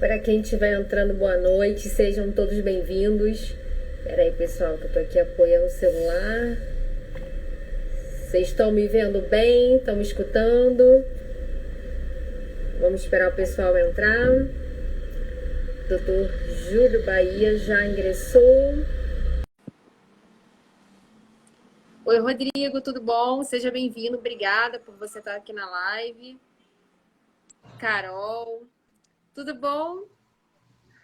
Para quem estiver entrando, boa noite, sejam todos bem-vindos. Espera aí, pessoal, que eu tô aqui apoiando o celular. Vocês estão me vendo bem? Estão me escutando? Vamos esperar o pessoal entrar. Doutor Júlio Bahia já ingressou. Oi, Rodrigo, tudo bom? Seja bem-vindo, obrigada por você estar aqui na live. Carol, tudo bom?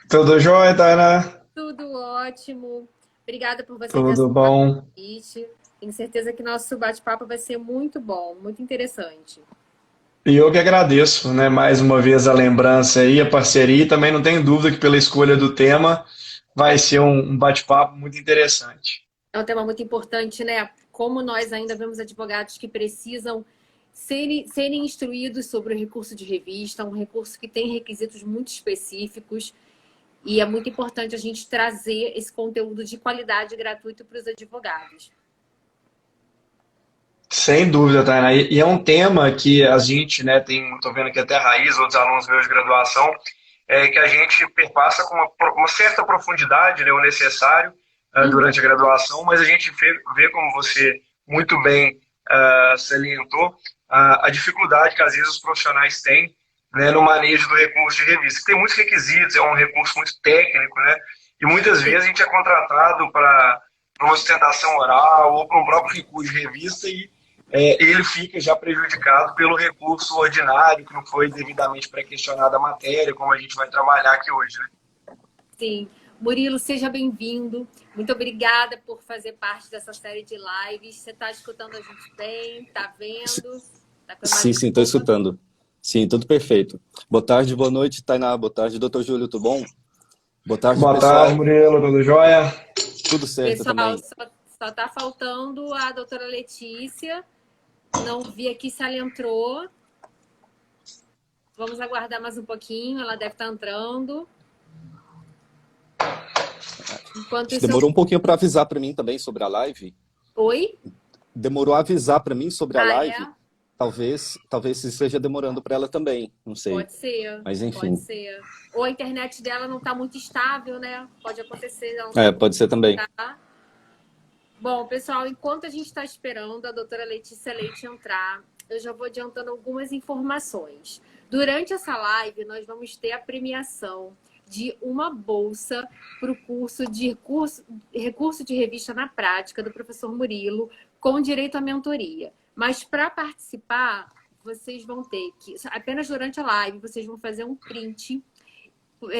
Tudo jóia, Tainá? Tudo ótimo. Obrigada por você ter Tudo aceitado o bom? convite. Tenho certeza que nosso bate-papo vai ser muito bom, muito interessante. E eu que agradeço, né? Mais uma vez a lembrança aí, a parceria. E também não tenho dúvida que pela escolha do tema vai ser um bate-papo muito interessante. É um tema muito importante, né? Como nós ainda vemos advogados que precisam serem instruídos sobre o recurso de revista, um recurso que tem requisitos muito específicos, e é muito importante a gente trazer esse conteúdo de qualidade gratuito para os advogados. Sem dúvida, Tainá. E é um tema que a gente, né, tô vendo aqui até a Raiz, outros alunos meus de graduação, que a gente perpassa com uma certa profundidade, né, o necessário durante a graduação, mas a gente vê como você muito bem salientou, a dificuldade que às vezes os profissionais têm, né, no manejo do recurso de revista, que tem muitos requisitos, é um recurso muito técnico, né, e muitas vezes a gente é contratado para uma sustentação oral ou para um próprio recurso de revista e ele fica já prejudicado pelo recurso ordinário, que não foi devidamente pré-questionada a matéria, como a gente vai trabalhar aqui hoje, né? Sim. Murilo, seja bem-vindo. Muito obrigada por fazer parte dessa série de lives. Você está escutando a gente bem? Está vendo? Tá com a Sim, imagem sim, estou boa? escutando. Sim, tudo perfeito. Boa tarde, boa noite, Tainá. Boa tarde, doutor Júlio, tudo bom? Boa tarde, Boa tarde, pessoal. Murilo, tudo jóia? Tudo certo Pessoal, também. só está faltando a doutora Letícia. Não vi aqui se ela entrou. Vamos aguardar mais um pouquinho. Ela deve estar entrando. Enquanto Acho que isso, demorou um pouquinho para avisar para mim também sobre a live. Oi? Demorou a avisar para mim sobre a Ah, live. é? Talvez esteja demorando para ela também, não sei. Pode ser, Mas pode enfim, ser. Ou a internet dela não está muito estável, né? Pode acontecer, ela não está pode ser também. Bom, pessoal, enquanto a gente está esperando a doutora Letícia Leite entrar, eu já vou adiantando algumas informações. Durante essa live, nós vamos ter a premiação de uma bolsa para o curso de recurso de revista na prática do professor Murilo, com direito à mentoria. Mas para participar, vocês vão ter que, apenas durante a live, vocês vão fazer um print,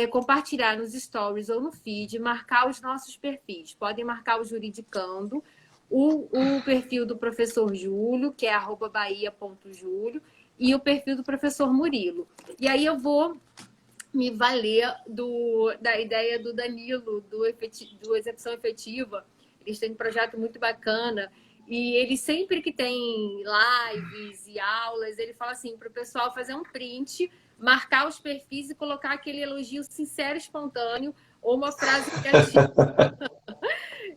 compartilhar nos stories ou no feed, marcar os nossos perfis. Podem marcar o Juridicando, o perfil do professor Júlio, que é @bahia.julio, e o perfil do professor Murilo. E aí eu vou me valer da ideia do Danilo, do Execução Efetiva. Eles têm um projeto muito bacana. E ele sempre que tem lives e aulas, ele fala assim para o pessoal fazer um print, marcar os perfis e colocar aquele elogio sincero, espontâneo ou uma frase criativa.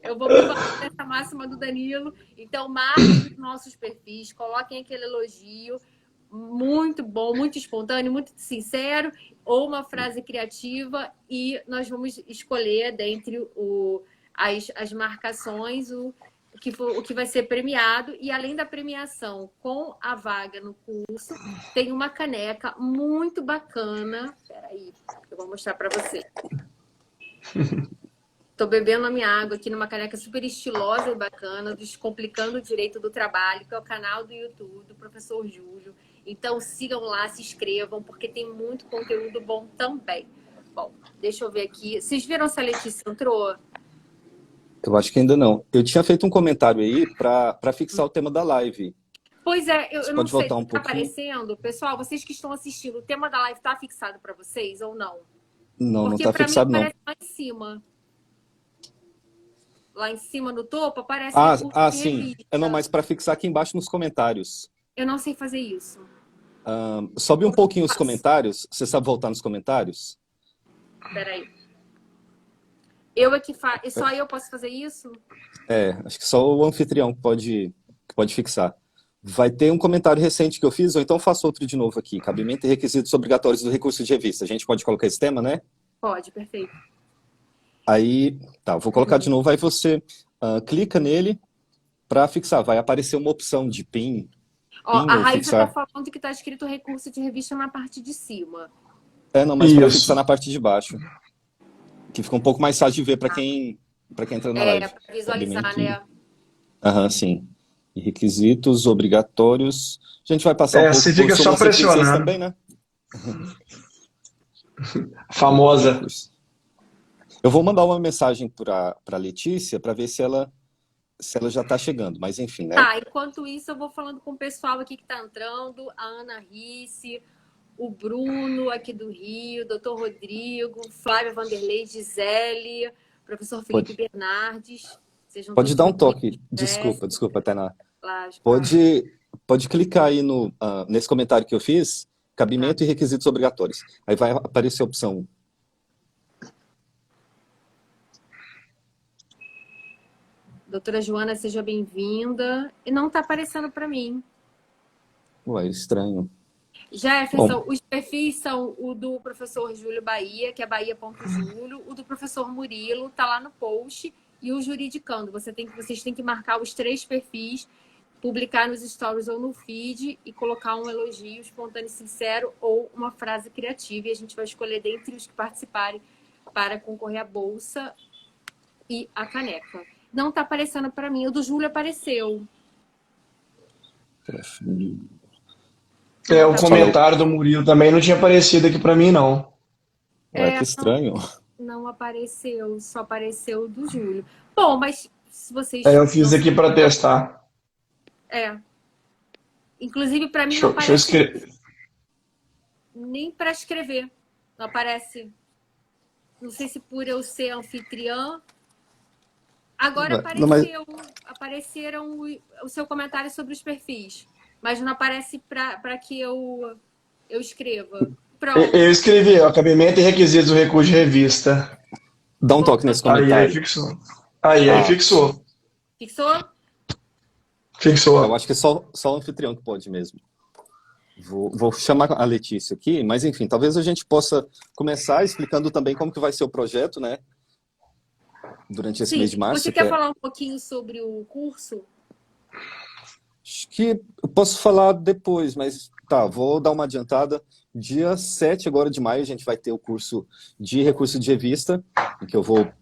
Eu vou me valer dessa máxima do Danilo. Então, marquem os nossos perfis, coloquem aquele elogio muito bom, muito espontâneo, muito sincero, ou uma frase criativa, e nós vamos escolher dentre as marcações o que vai ser premiado. E além da premiação com a vaga no curso, tem uma caneca muito bacana. Espera aí, eu vou mostrar para você. Estou bebendo a minha água aqui numa caneca super estilosa e bacana, Descomplicando o Direito do Trabalho, que é o canal do YouTube do professor Júlio. Então sigam lá, se inscrevam, porque tem muito conteúdo bom também. Bom, deixa eu ver aqui. Vocês viram se a Letícia entrou? Eu acho que ainda não. Eu tinha feito um comentário aí para fixar o tema da live. Pois é, Você eu não pode sei voltar se um está pouquinho? aparecendo. Pessoal, vocês que estão assistindo, o tema da live está fixado para vocês ou não? Não, não Porque está para mim fixado não. aparece lá em cima. Lá em cima no topo aparece recurso de Sim. É não, revista. mas para fixar aqui embaixo nos comentários. Eu não sei fazer isso. Sobe um Como eu pouquinho os faço? comentários. Você sabe voltar nos comentários? Espera aí. Eu é que faço. Só eu posso fazer isso? Acho que só o anfitrião que pode fixar. vai ter um comentário recente que eu fiz, ou então faço outro de novo aqui. Cabimento e requisitos obrigatórios do recurso de revista. A gente pode colocar esse tema, né? Pode, perfeito. Aí, tá, vou colocar de novo. Aí você clica nele para fixar. Vai aparecer uma opção de PIN. Ó, PIN a ou Raíssa está fixar. falando que está escrito recurso de revista na parte de cima. Não, mas para Isso. fixar na parte de baixo. Que fica um pouco mais fácil de ver para quem entra na live. Para visualizar, Cabimento. né? Aham, sim. E requisitos obrigatórios. A gente vai passar um pouco Você fica por só súmulas e princípios pressionando. também, né? Famosa. Eu vou mandar uma mensagem para Letícia para ver se ela já está chegando, mas enfim, né? Tá, enquanto isso eu vou falando com o pessoal aqui que está entrando, a Ana Risse, o Bruno aqui do Rio, doutor Rodrigo, Flávia Vanderlei, Gisele, professor Felipe Bernardes. Sejam Pode todos dar um bem-vindos. toque. Desculpa, Tainá. Claro. Pode clicar aí nesse comentário que eu fiz, cabimento e requisitos obrigatórios. Aí vai aparecer a opção. Doutora Joana, seja bem-vinda. E não está aparecendo para mim. Ué, estranho. Jefferson, os perfis são o do professor Júlio Bahia, que é bahia.julio, o do professor Murilo, tá lá no post, e o Juridicando. Vocês têm que marcar os 3 perfis, publicar nos stories ou no feed e colocar um elogio espontâneo e sincero ou uma frase criativa. E a gente vai escolher dentre os que participarem para concorrer à bolsa e a caneca. Não tá aparecendo para mim. O do Júlio apareceu. O comentário do Murilo também não tinha aparecido aqui para mim, não. Ué, que estranho. Não apareceu, só apareceu o do Júlio. Bom, mas se vocês... Eu fiz aqui para testar. Inclusive, para mim, não aparece nem para escrever. Não aparece. Não sei se por eu ser anfitriã. Agora apareceram o seu comentário sobre os perfis. Mas não aparece para que eu escreva. Pronto. Eu escrevi, cabimento e requisitos do recurso de revista. Dá um toque nesse comentário. Aí fixou. Aí fixou. Fixou? Fixou. Eu acho que é só o anfitrião que pode mesmo. Vou chamar a Letícia aqui, mas enfim, talvez a gente possa começar explicando também como que vai ser o projeto, né? Durante esse mês de março. Você quer falar um pouquinho sobre o curso? Acho que eu posso falar depois, mas tá, vou dar uma adiantada. Dia 7 agora de maio a gente vai ter o curso de recurso de revista, em que eu vou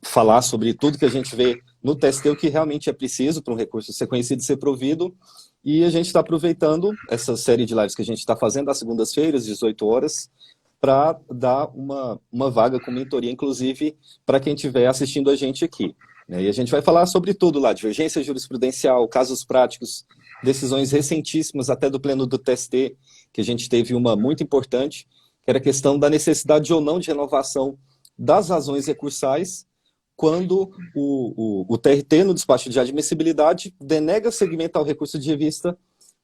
falar sobre tudo que a gente vê no TST, o que realmente é preciso para um recurso ser conhecido e ser provido. E a gente está aproveitando essa série de lives que a gente está fazendo às segundas-feiras, 18 horas, para dar uma vaga com mentoria, inclusive, para quem estiver assistindo a gente aqui. E a gente vai falar sobre tudo lá, divergência jurisprudencial, casos práticos, decisões recentíssimas, até do pleno do TST, que a gente teve uma muito importante, que era a questão da necessidade ou não de renovação das razões recursais, quando o TRT, no despacho de admissibilidade, denega segmento ao recurso de revista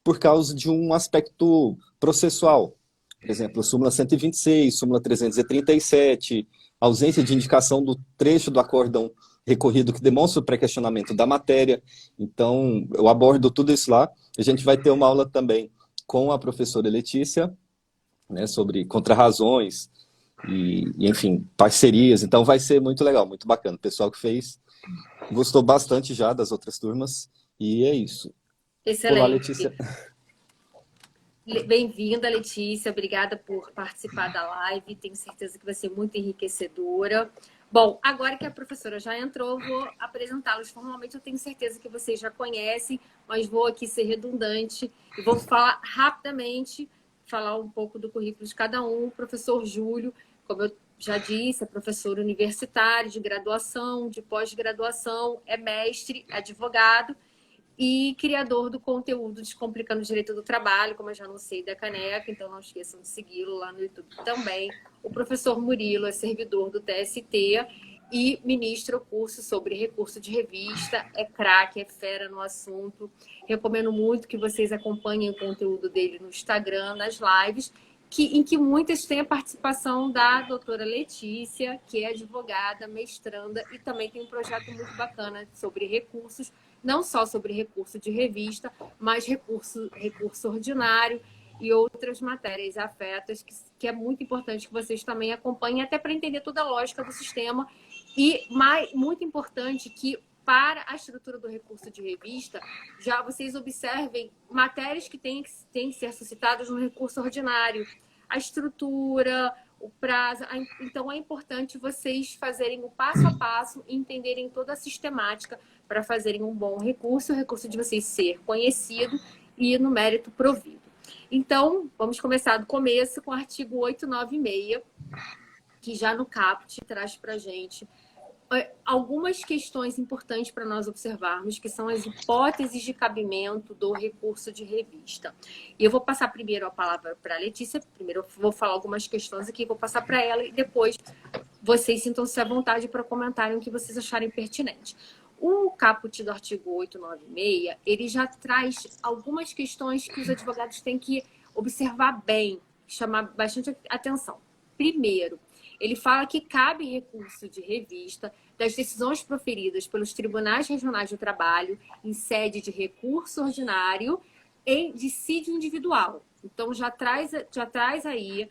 por causa de um aspecto processual. Por exemplo, súmula 126, súmula 337, ausência de indicação do trecho do acórdão recorrido que demonstra o pré-questionamento da matéria. Então, eu abordo tudo isso lá. A gente vai ter uma aula também com a professora Letícia, né, sobre contrarrazões e, enfim, parcerias. Então, vai ser muito legal, muito bacana. O pessoal que fez gostou bastante já das outras turmas. E é isso. Excelente. Olá, Letícia. Bem-vinda, Letícia. Obrigada por participar da live. Tenho certeza que vai ser muito enriquecedora. Bom, agora que a professora já entrou, vou apresentá-los formalmente. Eu tenho certeza que vocês já conhecem, mas vou aqui ser redundante e vou falar rapidamente, falar um pouco do currículo de cada um. O professor Júlio, como eu já disse, é professor universitário de graduação, de pós-graduação, é mestre, advogado e criador do conteúdo Descomplicando o Direito do Trabalho, como eu já anunciei da caneca, então não esqueçam de segui-lo lá no YouTube também. O professor Murilo é servidor do TST e ministra o curso sobre recurso de revista, é craque, é fera no assunto. Recomendo muito que vocês acompanhem o conteúdo dele no Instagram, nas lives, em que muitas têm a participação da doutora Letícia, que é advogada, mestranda, e também tem um projeto muito bacana sobre recursos, não só sobre recurso de revista, mas recurso ordinário e outras matérias afetas, que é muito importante que vocês também acompanhem, até para entender toda a lógica do sistema. E muito importante que, para a estrutura do recurso de revista, já vocês observem matérias que têm que ser suscitadas no recurso ordinário. A estrutura, o prazo. Então, é importante vocês fazerem o passo a passo e entenderem toda a sistemática para fazerem um bom recurso, o recurso de vocês ser conhecido e no mérito provido. Então, vamos começar do começo com o artigo 896, que já no caput traz para a gente algumas questões importantes para nós observarmos, que são as hipóteses de cabimento do recurso de revista. E eu vou passar primeiro a palavra para a Letícia. Primeiro eu vou falar algumas questões aqui, vou passar para ela e depois vocês sintam-se à vontade para comentarem o que vocês acharem pertinente. O caput do artigo 896, ele já traz algumas questões que os advogados têm que observar bem, chamar bastante atenção. Primeiro, ele fala que cabe recurso de revista das decisões proferidas pelos tribunais regionais do trabalho em sede de recurso ordinário em dissídio individual. Então, já traz aí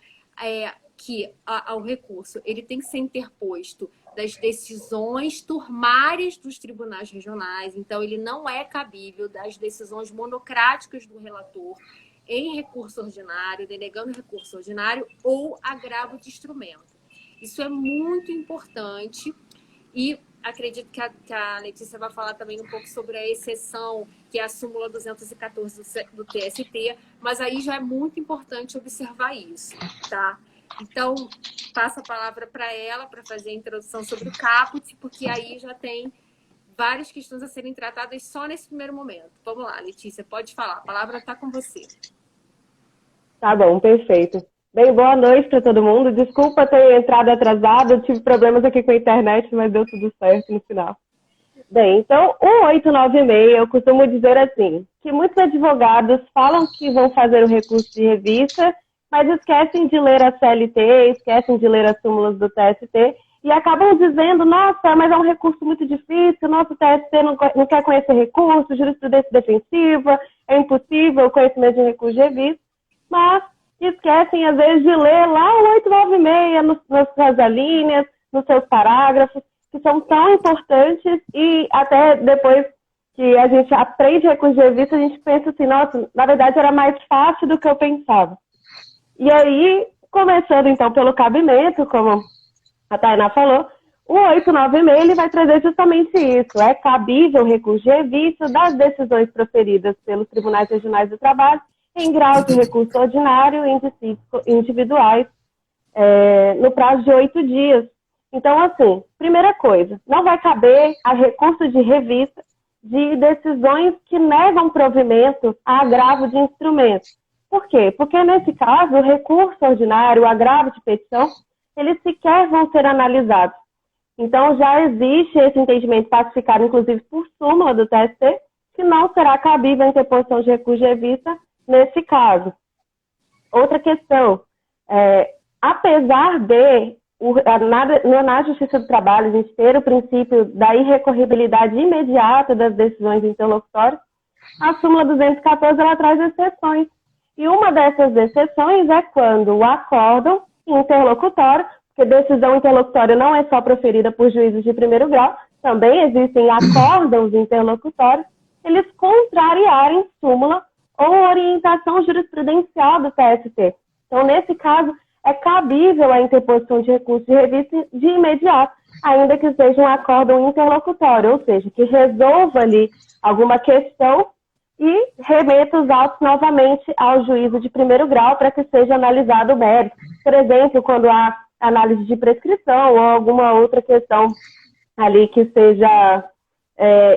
que o recurso ele tem que ser interposto das decisões turmárias dos tribunais regionais. Então, ele não é cabível das decisões monocráticas do relator em recurso ordinário, denegando recurso ordinário ou agravo de instrumento. Isso é muito importante e acredito que a Letícia vai falar também um pouco sobre a exceção, que é a súmula 214 do TST, mas aí já é muito importante observar isso, tá? Então, passo a palavra para ela para fazer a introdução sobre o caput, porque aí já tem várias questões a serem tratadas só nesse primeiro momento. Vamos lá, Letícia, pode falar, a palavra está com você. Tá bom, perfeito. Bem, boa noite para todo mundo. Desculpa ter entrado atrasada, eu tive problemas aqui com a internet, mas deu tudo certo no final. Bem, então, o 896, eu costumo dizer assim, que muitos advogados falam que vão fazer o recurso de revista, mas esquecem de ler a CLT, esquecem de ler as súmulas do TST, e acabam dizendo, nossa, mas é um recurso muito difícil, nosso TST não quer conhecer recurso, jurisprudência defensiva, é impossível o conhecimento de recurso de revista, mas esquecem, às vezes, de ler lá o 896 nas suas alíneas, nos seus parágrafos, que são tão importantes e até depois que a gente aprende recurso de revista, a gente pensa assim, nossa, na verdade era mais fácil do que eu pensava. E aí, começando então pelo cabimento, como a Tainá falou, o 896 ele vai trazer justamente isso, é cabível recurso de revista das decisões proferidas pelos tribunais regionais do trabalho em grau de recurso ordinário em dissídios individuais no prazo de 8 dias. Então, assim, primeira coisa, não vai caber a recurso de revista de decisões que negam provimento a agravo de instrumentos. Por quê? Porque, nesse caso, o recurso ordinário, o agravo de petição, eles sequer vão ser analisados. Então, já existe esse entendimento pacificado, inclusive, por súmula do TST, que não será cabível a interposição de recurso de revista nesse caso. Outra questão, apesar de, na Justiça do Trabalho, a gente ter o princípio da irrecorribilidade imediata das decisões interlocutórias, a súmula 214 ela traz exceções. E uma dessas exceções é quando o acórdão interlocutório, porque decisão interlocutória não é só proferida por juízes de primeiro grau, também existem acórdãos interlocutórios, eles contrariarem súmula ou orientação jurisprudencial do TST. Então, nesse caso, é cabível a interposição de recurso de revista de imediato, ainda que seja um acórdão interlocutório, ou seja, que resolva ali alguma questão e remeta os autos novamente ao juízo de primeiro grau para que seja analisado o mérito. Por exemplo, quando há análise de prescrição ou alguma outra questão ali que seja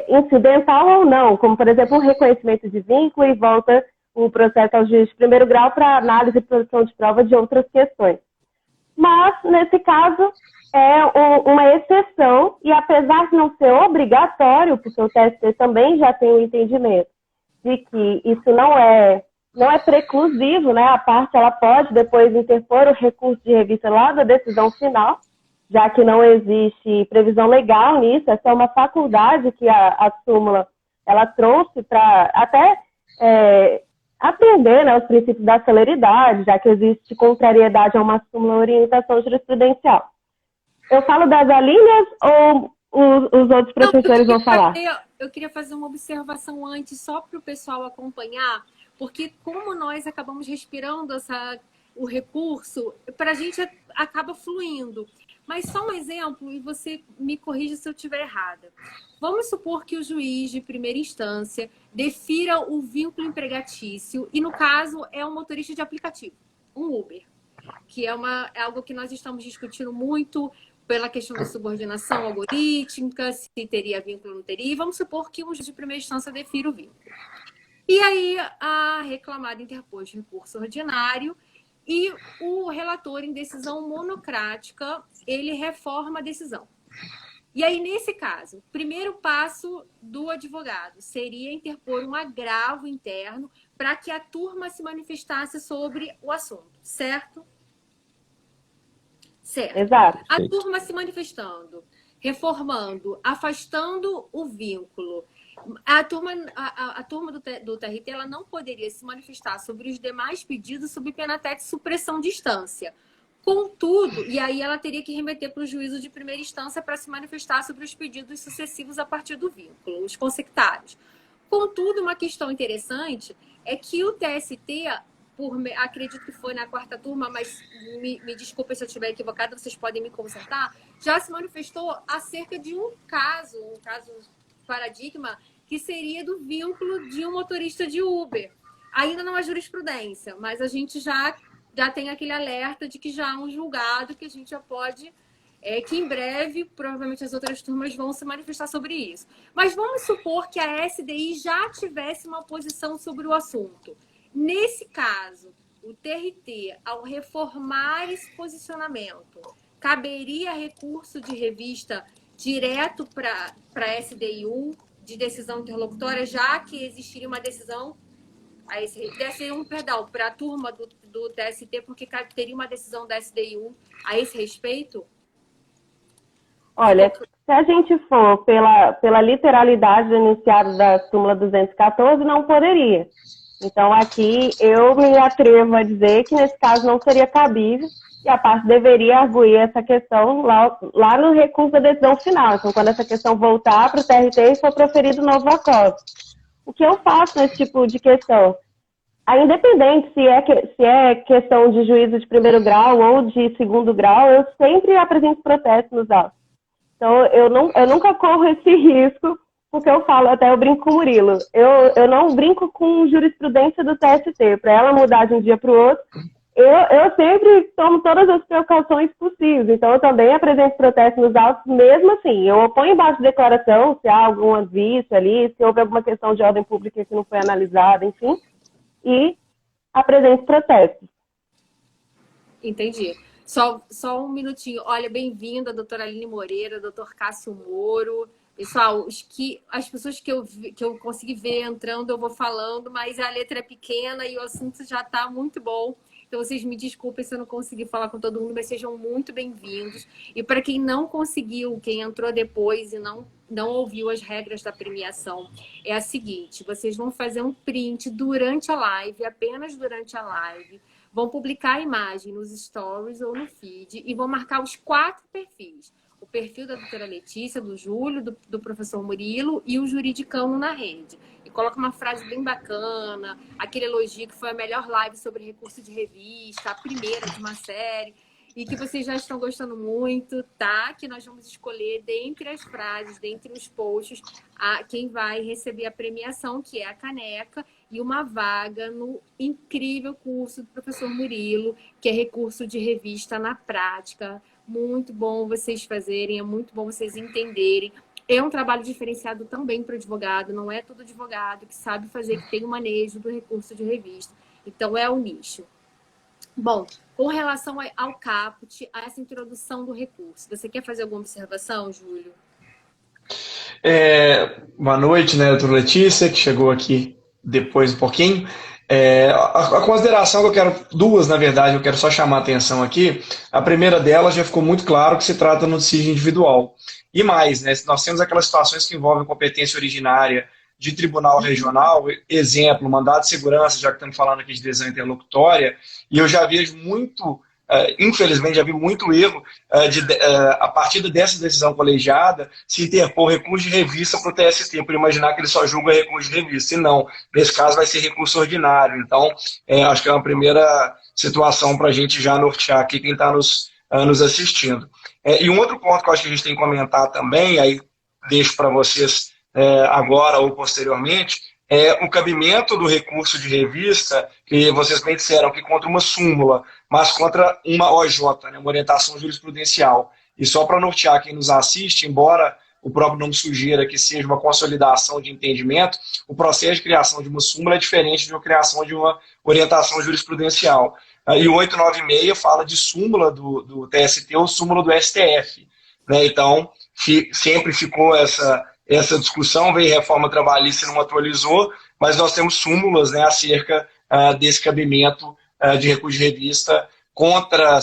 incidental ou não, como, por exemplo, um reconhecimento de vínculo e volta o processo ao juiz de primeiro grau para análise e produção de prova de outras questões. Mas, nesse caso, é uma exceção e, apesar de não ser obrigatório, porque o TST também já tem o entendimento de que isso não é preclusivo, né? A parte ela pode depois interpor o recurso de revista lá da decisão final, já que não existe previsão legal nisso, é só uma faculdade que a súmula ela trouxe para até atender, né, os princípios da celeridade, já que existe contrariedade a uma súmula orientação jurisprudencial. Eu falo das alíneas ou os outros professores vão falar? Eu queria fazer uma observação antes, só para o pessoal acompanhar, porque como nós acabamos respirando o recurso, para a gente acaba fluindo. Mas só um exemplo, e você me corrija se eu estiver errada. Vamos supor que o juiz de primeira instância defira o vínculo empregatício, e no caso é um motorista de aplicativo, um Uber, que é algo que nós estamos discutindo muito pela questão da subordinação algorítmica, se teria vínculo ou não teria, e vamos supor que um juiz de primeira instância defira o vínculo. E aí a reclamada interpôs recurso ordinário, e o relator, em decisão monocrática, ele reforma a decisão. E aí, nesse caso, o primeiro passo do advogado seria interpor um agravo interno para que a turma se manifestasse sobre o assunto, certo? Certo. Exato. A turma se manifestando, reformando, afastando o vínculo. A turma do TRT ela não poderia se manifestar sobre os demais pedidos sob pena até de supressão de instância. Contudo, e aí ela teria que remeter para o juízo de primeira instância para se manifestar sobre os pedidos sucessivos a partir do vínculo, os consectários. Contudo, uma questão interessante é que o TST, acredito que foi na quarta turma, mas me desculpe se eu estiver equivocada, vocês podem me consertar, já se manifestou acerca de um caso paradigma, que seria do vínculo de um motorista de Uber. Ainda não há jurisprudência, mas a gente já tem aquele alerta de que já há um julgado que a gente já pode, que em breve, provavelmente as outras turmas vão se manifestar sobre isso. Mas vamos supor que a SDI já tivesse uma posição sobre o assunto. Nesse caso, o TRT, ao reformar esse posicionamento, caberia recurso de revista direto para a SDI1 de decisão interlocutória, já que existiria uma decisão para a turma do TST, porque teria uma decisão da SDI1 a esse respeito? Olha, se a gente for pela literalidade do enunciado da súmula 214, não poderia. Então, aqui eu me atrevo a dizer que nesse caso não seria cabível, e a parte deveria arguir essa questão lá no recurso da decisão final. Então, quando essa questão voltar para o TRT e for proferido um novo acordo. O que eu faço nesse tipo de questão? Independente se é questão de juízo de primeiro grau ou de segundo grau, eu sempre apresento protesto nos autos. Então, eu nunca corro esse risco, porque eu brinco com o Murilo. Eu não brinco com jurisprudência do TST. Para ela mudar de um dia para o outro, eu sempre tomo todas as precauções possíveis. Então, eu também apresento protesto nos autos, mesmo assim. Eu oponho embaixo de declaração, se há algum vício ali, se houve alguma questão de ordem pública que não foi analisada, enfim, e apresento protestos. Entendi. Só um minutinho. Olha, bem-vinda, a doutora Aline Moreira, doutor Cássio Moro. Pessoal, as pessoas que eu consegui ver entrando, eu vou falando, mas a letra é pequena e o assunto já está muito bom. Então, vocês me desculpem se eu não consegui falar com todo mundo, mas sejam muito bem-vindos. E para quem não conseguiu, quem entrou depois e não ouviu as regras da premiação, é a seguinte: vocês vão fazer um print durante a live, apenas durante a live, vão publicar a imagem nos stories ou no feed e vão marcar os 4 perfis. O perfil da doutora Letícia, do Júlio, do professor Murilo e o juridicano na rede. E coloca uma frase bem bacana, aquele elogio que foi a melhor live sobre recurso de revista, a primeira de uma série, e que vocês já estão gostando muito, tá? Que nós vamos escolher dentre as frases, dentre os posts, quem vai receber a premiação, que é a caneca, e uma vaga no incrível curso do professor Murilo, que é recurso de revista na prática. Muito bom vocês fazerem, é muito bom vocês entenderem. É um trabalho diferenciado também para o advogado, não é todo advogado que sabe fazer, que tem o manejo do recurso de revista. Então, é o nicho. Bom, com relação ao caput, a essa introdução do recurso, você quer fazer alguma observação, Júlio? Boa noite, né, doutora Letícia, que chegou aqui depois um pouquinho. A consideração que eu quero, duas na verdade, eu quero só chamar a atenção aqui. A primeira delas já ficou muito claro que se trata no litígio individual. E mais, né, nós temos aquelas situações que envolvem competência originária de tribunal regional, exemplo, mandado de segurança, já que estamos falando aqui de decisão interlocutória, e eu já vejo muito, infelizmente, já vi muito erro a partir dessa decisão colegiada se interpor recurso de revista para o TST, por imaginar que ele só julga recurso de revista, e não, nesse caso vai ser recurso ordinário. Então, acho que é uma primeira situação para a gente já nortear aqui quem está nos assistindo. E um outro ponto que eu acho que a gente tem que comentar também, aí deixo para vocês agora ou posteriormente, é o cabimento do recurso de revista, que vocês bem disseram que contra uma súmula, mas contra uma OJ, né, uma orientação jurisprudencial. E só para nortear quem nos assiste, embora o próprio nome sugira que seja uma consolidação de entendimento, o processo de criação de uma súmula é diferente de uma criação de uma orientação jurisprudencial. E o 896 fala de súmula do TST ou súmula do STF. Né? Então, sempre ficou essa discussão, veio reforma trabalhista e não atualizou, mas nós temos súmulas, né, acerca desse cabimento de recurso de revista contra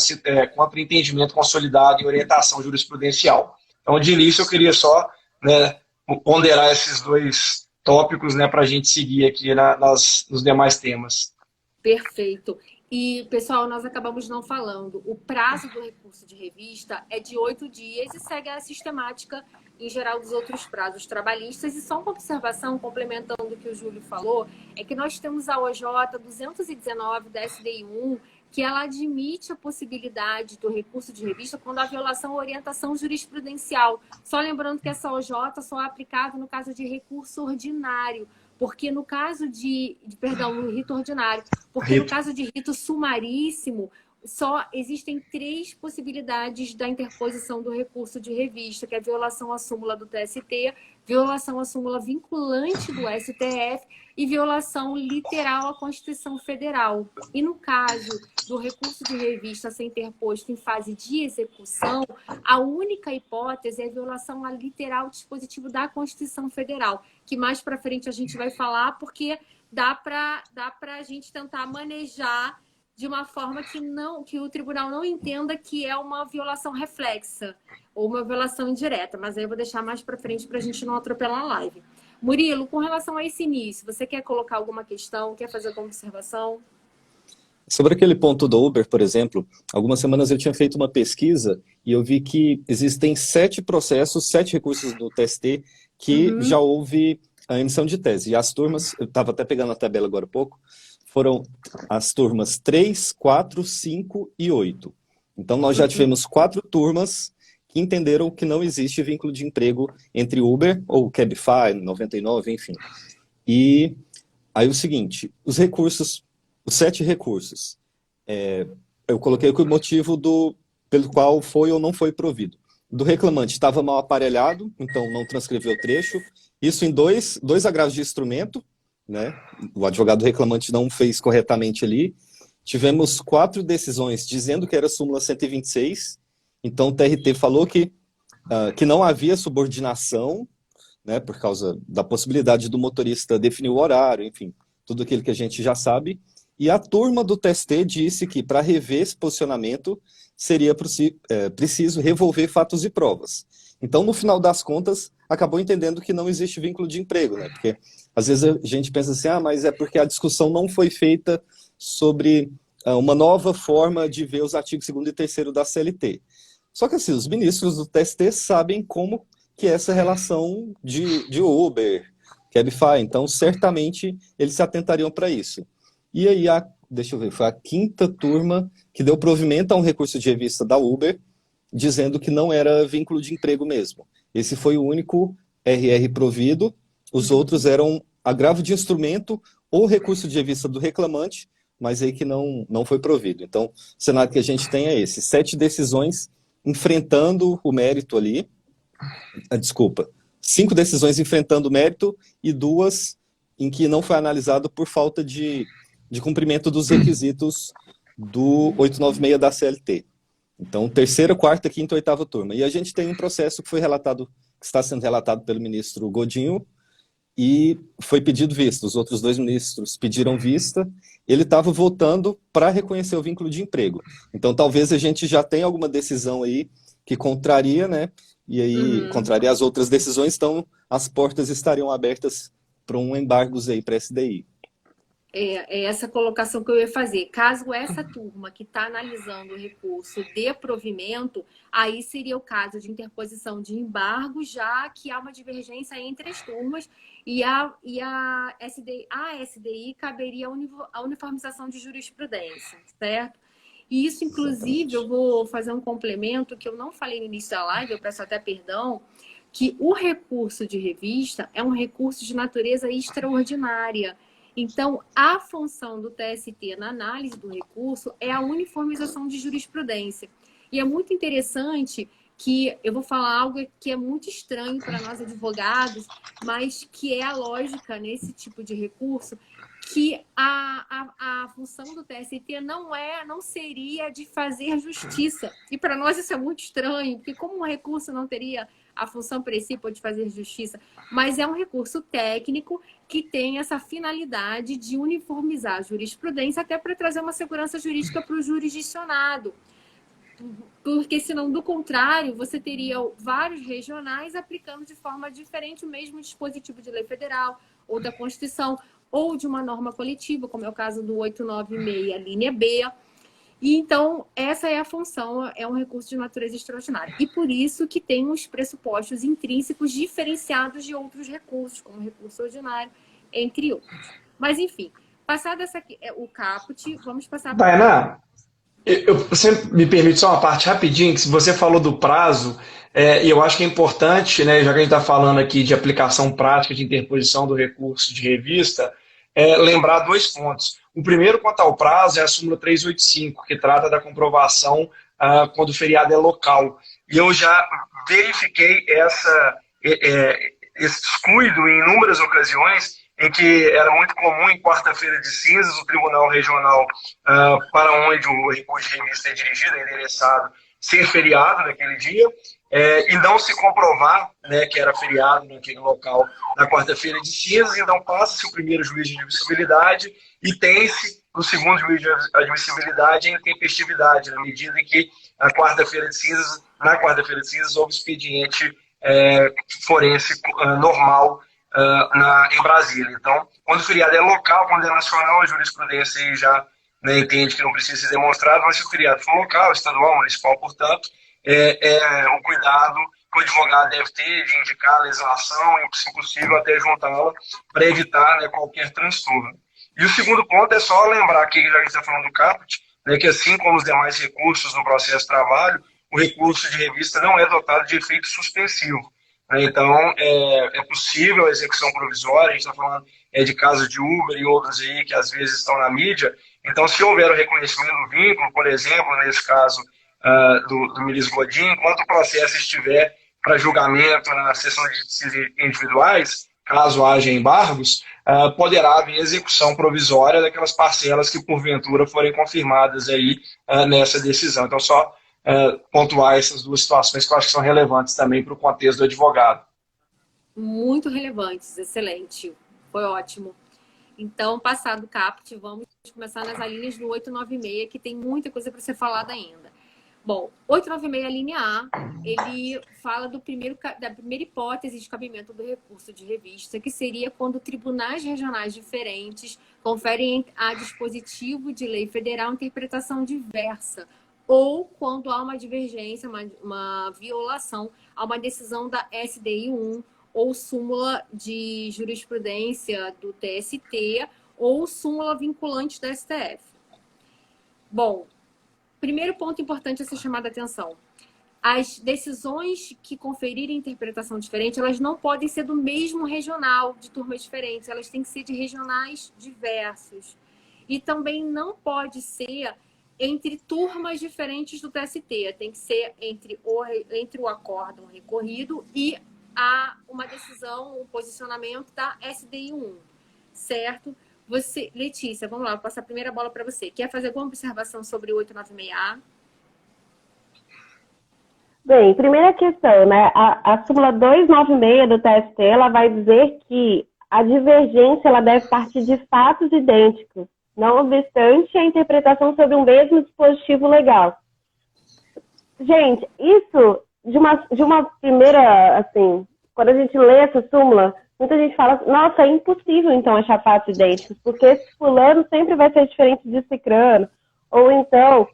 entendimento consolidado e orientação jurisprudencial. Então, de início, eu queria só, né, ponderar esses dois tópicos, né, para a gente seguir aqui nos demais temas. Perfeito. E, pessoal, nós acabamos não falando. O prazo do recurso de revista é de 8 dias e segue a sistemática, em geral, dos outros prazos trabalhistas. E só uma observação, complementando o que o Júlio falou, é que nós temos a OJ 219 da SDI 1, que ela admite a possibilidade do recurso de revista quando há violação ou orientação jurisprudencial. Só lembrando que essa OJ só é aplicável no caso de recurso ordinário. Porque no caso no rito ordinário, porque no caso de rito sumaríssimo, só existem 3 possibilidades da interposição do recurso de revista, que é violação à súmula do TST, violação à súmula vinculante do STF e violação literal à Constituição Federal. E no caso do recurso de revista ser interposto em fase de execução, a única hipótese é a violação à literal dispositivo da Constituição Federal, que mais para frente a gente vai falar, porque dá para a gente tentar manejar de uma forma que o tribunal não entenda que é uma violação reflexa ou uma violação indireta. Mas aí eu vou deixar mais para frente para a gente não atropelar a live. Murilo, com relação a esse início, você quer colocar alguma questão? Quer fazer alguma observação? Sobre aquele ponto do Uber, por exemplo, algumas semanas eu tinha feito uma pesquisa e eu vi que existem 7 recursos do TST que já houve a emissão de tese. E as turmas, eu estava até pegando a tabela agora há pouco, foram as turmas 3, 4, 5 e 8. Então, nós já tivemos 4 turmas que entenderam que não existe vínculo de emprego entre Uber ou Cabify, 99, enfim. E aí o seguinte, os 7 recursos, eu coloquei aqui o motivo pelo qual foi ou não foi provido. Do reclamante estava mal aparelhado, então não transcreveu o trecho. Isso em dois agravos de instrumento, né? O advogado reclamante não fez corretamente ali. Tivemos 4 decisões dizendo que era súmula 126, então o TRT falou que não havia subordinação, né, por causa da possibilidade do motorista definir o horário, enfim, tudo aquilo que a gente já sabe. E a turma do TST disse que para rever esse posicionamento seria preciso revolver fatos e provas. Então, no final das contas, acabou entendendo que não existe vínculo de emprego, né? Porque às vezes a gente pensa assim, mas é porque a discussão não foi feita sobre uma nova forma de ver os artigos 2º e 3º da CLT. Só que assim, os ministros do TST sabem como que é essa relação de Uber, Cabify, então certamente eles se atentariam para isso. E aí, deixa eu ver, foi a 5ª turma que deu provimento a um recurso de revista da Uber, dizendo que não era vínculo de emprego mesmo. Esse foi o único RR provido, os outros eram agravo de instrumento ou recurso de revista do reclamante, mas aí que não foi provido. Então, o cenário que a gente tem é esse, 7 decisões enfrentando o mérito ali, 5 decisões enfrentando o mérito e 2 em que não foi analisado por falta de cumprimento dos requisitos do 896 da CLT. Então, 3ª, 4ª, 5ª e 8ª turma. E a gente tem um processo que está sendo relatado pelo ministro Godinho e foi pedido vista. Os outros 2 ministros pediram vista. Ele estava votando para reconhecer o vínculo de emprego. Então, talvez a gente já tenha alguma decisão aí que contraria, né? E aí, contraria as outras decisões, então as portas estariam abertas para um embargo aí para SDI. É essa colocação que eu ia fazer. Caso essa turma que está analisando o recurso dê provimento, aí seria o caso de interposição de embargo, já que há uma divergência entre as turmas e a SDI caberia a uniformização de jurisprudência, certo? E isso, inclusive, eu vou fazer um complemento que eu não falei no início da live, eu peço até perdão, que o recurso de revista é um recurso de natureza extraordinária. Então, a função do TST na análise do recurso é a uniformização de jurisprudência. E é muito interessante que eu vou falar algo que é muito estranho para nós advogados, mas que é a lógica nesse tipo de recurso, que a função do TST não seria de fazer justiça. E para nós isso é muito estranho, porque como um recurso não teria a função principal de fazer justiça, mas é um recurso técnico que tem essa finalidade de uniformizar a jurisprudência até para trazer uma segurança jurídica para o jurisdicionado. Porque, senão, do contrário, você teria vários regionais aplicando de forma diferente o mesmo dispositivo de lei federal ou da Constituição ou de uma norma coletiva, como é o caso do 896, linha B. E, então, essa é a função, é um recurso de natureza extraordinária. E por isso que tem os pressupostos intrínsecos diferenciados de outros recursos, como o recurso ordinário, entre outros. Mas, enfim, passado o caput, vamos passar para... Tainá, você me permite só uma parte rapidinho, que se você falou do prazo, e eu acho que é importante, né, já que a gente está falando aqui de aplicação prática de interposição do recurso de revista, lembrar dois pontos. O primeiro, quanto ao prazo, é a súmula 385, que trata da comprovação quando o feriado é local. E eu já verifiquei esse descuido em inúmeras ocasiões, em que era muito comum, em quarta-feira de cinzas, o Tribunal Regional para onde o recurso de revista é dirigido, é endereçado, ser feriado naquele dia, e não se comprovar, né, que era feriado naquele local na quarta-feira de cinzas, então passa-se o primeiro juízo de admissibilidade e tem-se o segundo juízo de admissibilidade em intempestividade, na medida em que na quarta-feira de cinzas houve expediente forense normal em Brasília. Então, quando o feriado é local, quando é nacional, a jurisprudência já, né, entende que não precisa ser demonstrado, mas se o feriado for local, estadual, municipal, portanto, o cuidado que o advogado deve ter de indicar a legislação e, se possível, até juntá-la para evitar, né, qualquer transtorno. E o segundo ponto é só lembrar aqui, já que a gente está falando do caput, né, que assim como os demais recursos no processo de trabalho, o recurso de revista não é dotado de efeito suspensivo. Então, é possível a execução provisória, a gente está falando de casos de Uber e outros aí que às vezes estão na mídia. Então, se houver o reconhecimento do vínculo, por exemplo, nesse caso do ministro Godinho, enquanto o processo estiver para julgamento na sessão de justiça individuais, caso haja embargos, poderá haver execução provisória daquelas parcelas que, porventura, forem confirmadas aí nessa decisão. Então, só pontuar essas duas situações que eu acho que são relevantes também para o contexto do advogado. Muito relevantes, excelente. Foi ótimo. Então, passado o caput, vamos começar nas alíneas do 896, que tem muita coisa para ser falada ainda. Bom, 896, linha A, ele fala da primeira hipótese de cabimento do recurso de revista, que seria quando tribunais regionais diferentes conferem a dispositivo de lei federal interpretação diversa, ou quando há uma divergência, uma violação a uma decisão da SDI 1, ou súmula de jurisprudência do TST, ou súmula vinculante da STF. Bom, primeiro ponto importante a ser chamado a atenção. As decisões que conferirem interpretação diferente, elas não podem ser do mesmo regional, de turmas diferentes, elas têm que ser de regionais diversos. E também não pode ser entre turmas diferentes do TST, tem que ser entre o acórdão recorrido e uma decisão, um posicionamento da SDI 1, certo? Você, Letícia, vamos lá, vou passar a primeira bola para você. Quer fazer alguma observação sobre o 896A? Bem, primeira questão, né? A súmula 296 do TST, ela vai dizer que a divergência ela deve partir de fatos idênticos, não obstante a interpretação sobre um mesmo dispositivo legal. Gente, isso, de uma primeira, assim, quando a gente lê essa súmula, muita gente fala, nossa, é impossível então achar fatos idênticos, porque esse fulano sempre vai ser diferente de cicrano. Ou então,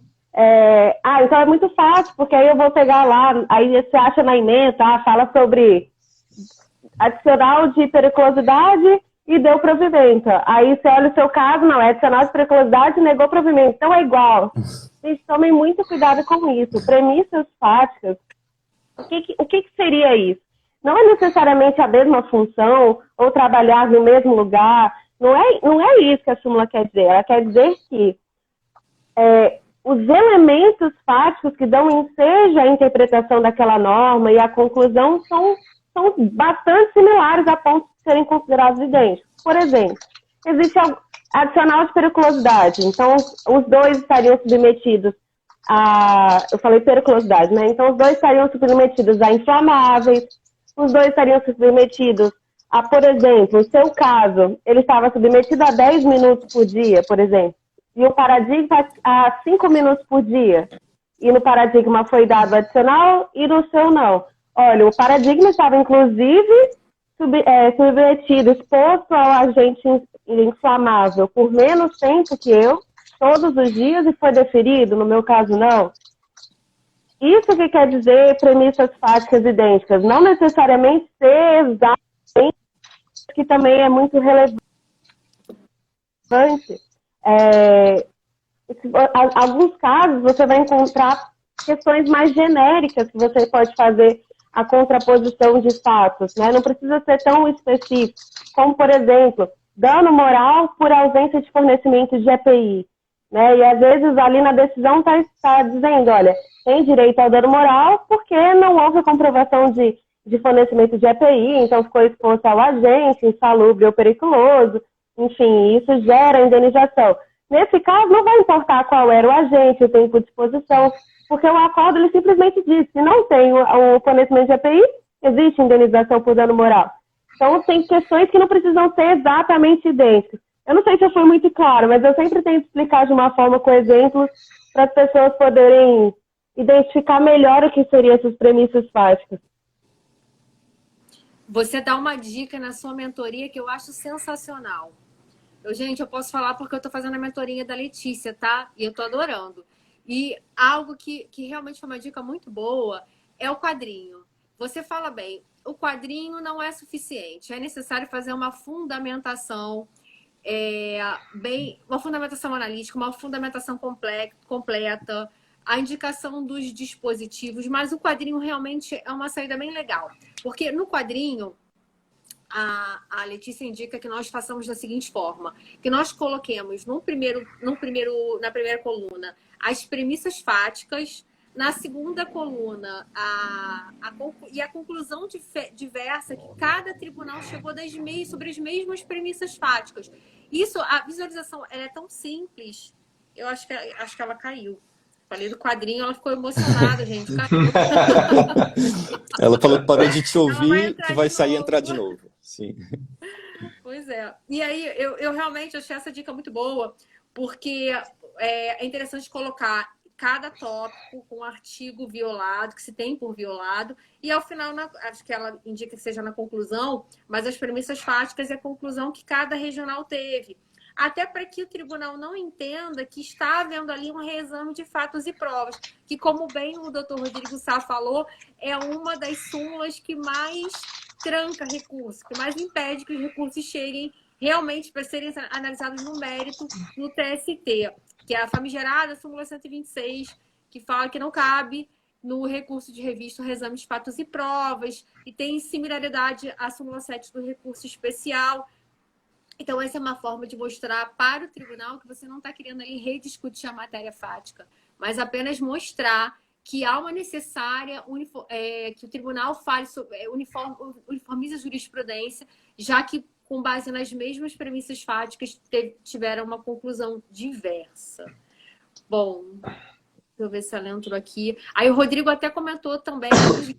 então é muito fácil, porque aí eu vou pegar lá, aí você acha na ementa, fala sobre adicional de periculosidade e deu provimento. Aí você olha o seu caso, não, é adicional de periculosidade e negou provimento. Então é igual. Gente, tomem muito cuidado com isso. Premissas fáticas, o que seria isso? Não é necessariamente a mesma função ou trabalhar no mesmo lugar. Não é isso que a súmula quer dizer. Ela quer dizer que os elementos fáticos que dão ensejo à interpretação daquela norma e à conclusão são bastante similares a ponto de serem considerados idênticos. Por exemplo, existe adicional de periculosidade. Então, os dois estariam submetidos eu falei periculosidade, né? Então, os dois estariam submetidos a inflamáveis, os dois estariam submetidos a, por exemplo, o seu caso, ele estava submetido a 10 minutos por dia, por exemplo, e o paradigma a 5 minutos por dia. E no paradigma foi dado adicional e no seu não. Olha, o paradigma estava, inclusive, submetido, exposto ao agente inflamável por menos tempo que eu, todos os dias, e foi deferido, no meu caso, não. Isso que quer dizer premissas fáticas idênticas. Não necessariamente ser exatamente, que também é muito relevante. Alguns casos, você vai encontrar questões mais genéricas que você pode fazer a contraposição de fatos, né? Não precisa ser tão específico, como, por exemplo, dano moral por ausência de fornecimento de EPI, né? E às vezes ali na decisão está dizendo, olha, tem direito ao dano moral porque não houve comprovação de fornecimento de EPI, então ficou exposto ao agente, insalubre ou periculoso, enfim, isso gera indenização. Nesse caso, não vai importar qual era o agente, o tempo de exposição, porque o acordo ele simplesmente diz, se não tem o fornecimento de EPI, existe indenização por dano moral. Então, tem questões que não precisam ser exatamente idênticas. Eu não sei se eu fui muito claro, mas eu sempre tento explicar de uma forma com exemplos para as pessoas poderem identificar melhor o que seriam essas premissas fáticas. Você dá uma dica na sua mentoria que eu acho sensacional. Gente, eu posso falar porque eu estou fazendo a mentorinha da Letícia, tá? E eu estou adorando. E algo que realmente foi uma dica muito boa é o quadrinho. Você fala bem, o quadrinho não é suficiente. É necessário fazer uma fundamentação, uma fundamentação analítica, uma fundamentação completa, a indicação dos dispositivos, mas o quadrinho realmente é uma saída bem legal. Porque no quadrinho, a Letícia indica que nós façamos da seguinte forma, que nós coloquemos na primeira coluna as premissas fáticas, na segunda coluna e a conclusão diversa que cada tribunal chegou sobre as mesmas premissas fáticas. Isso, a visualização ela é tão simples, eu acho que ela caiu. Falei do quadrinho, ela ficou emocionada, gente. Ela falou que parou de te ouvir, que vai sair e entrar de novo. Sim. Pois é. E aí, eu realmente achei essa dica muito boa, porque é interessante colocar cada tópico com um artigo violado, que se tem por violado, e ao final, acho que ela indica que seja na conclusão, mas as premissas fáticas e a conclusão que cada regional teve. Até para que o tribunal não entenda que está havendo ali um reexame de fatos e provas, que, como bem o doutor Rodrigo Sá falou, é uma das súmulas que mais tranca recurso, que mais impede que os recursos cheguem realmente para serem analisados no mérito no TST, que é a famigerada súmula 126, que fala que não cabe no recurso de revista o reexame de fatos e provas, e tem similaridade à súmula 7 do recurso especial. Então, essa é uma forma de mostrar para o tribunal que você não está querendo ali rediscutir a matéria fática, mas apenas mostrar que há uma necessária, que o tribunal fale sobre, uniformize a jurisprudência, já que, com base nas mesmas premissas fáticas, tiveram uma conclusão diversa. Bom, deixa eu ver se ela entrou aqui. Aí o Rodrigo até comentou também os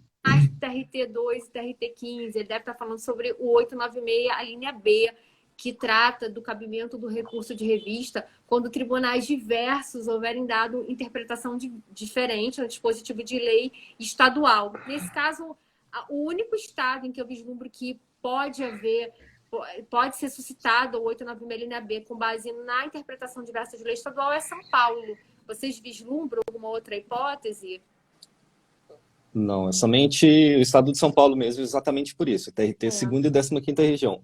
TRT2 e TRT15, ele deve estar falando sobre o 896, a linha B, que trata do cabimento do recurso de revista quando tribunais diversos houverem dado interpretação diferente no dispositivo de lei estadual. Nesse caso, o único estado em que eu vislumbro que pode ser suscitado o 896 linha B com base na interpretação diversa de lei estadual é São Paulo. Vocês vislumbram alguma outra hipótese? Não, é somente o Estado de São Paulo mesmo, exatamente por isso, TRT 2ª e 15ª região.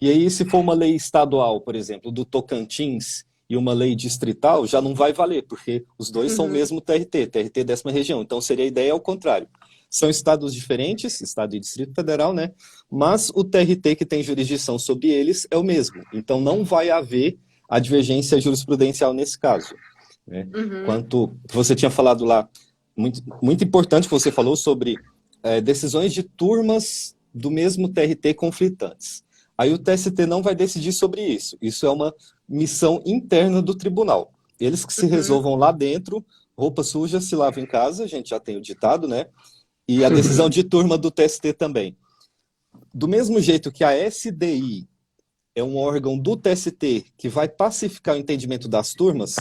E aí, se for uma lei estadual, por exemplo, do Tocantins e uma lei distrital, já não vai valer, porque os dois são o mesmo TRT 10ª região. Então, seria a ideia ao contrário. São estados diferentes, Estado e Distrito Federal, né? Mas o TRT que tem jurisdição sobre eles é o mesmo. Então, não vai haver a divergência jurisprudencial nesse caso. Né? Quanto você tinha falado lá, muito importante que você falou sobre decisões de turmas do mesmo TRT conflitantes. Aí o TST não vai decidir sobre isso. Isso é uma missão interna do tribunal. Eles que se resolvam lá dentro, roupa suja se lava em casa, a gente já tem o ditado, né? E a decisão de turma do TST também. Do mesmo jeito que a SDI é um órgão do TST que vai pacificar o entendimento das turmas,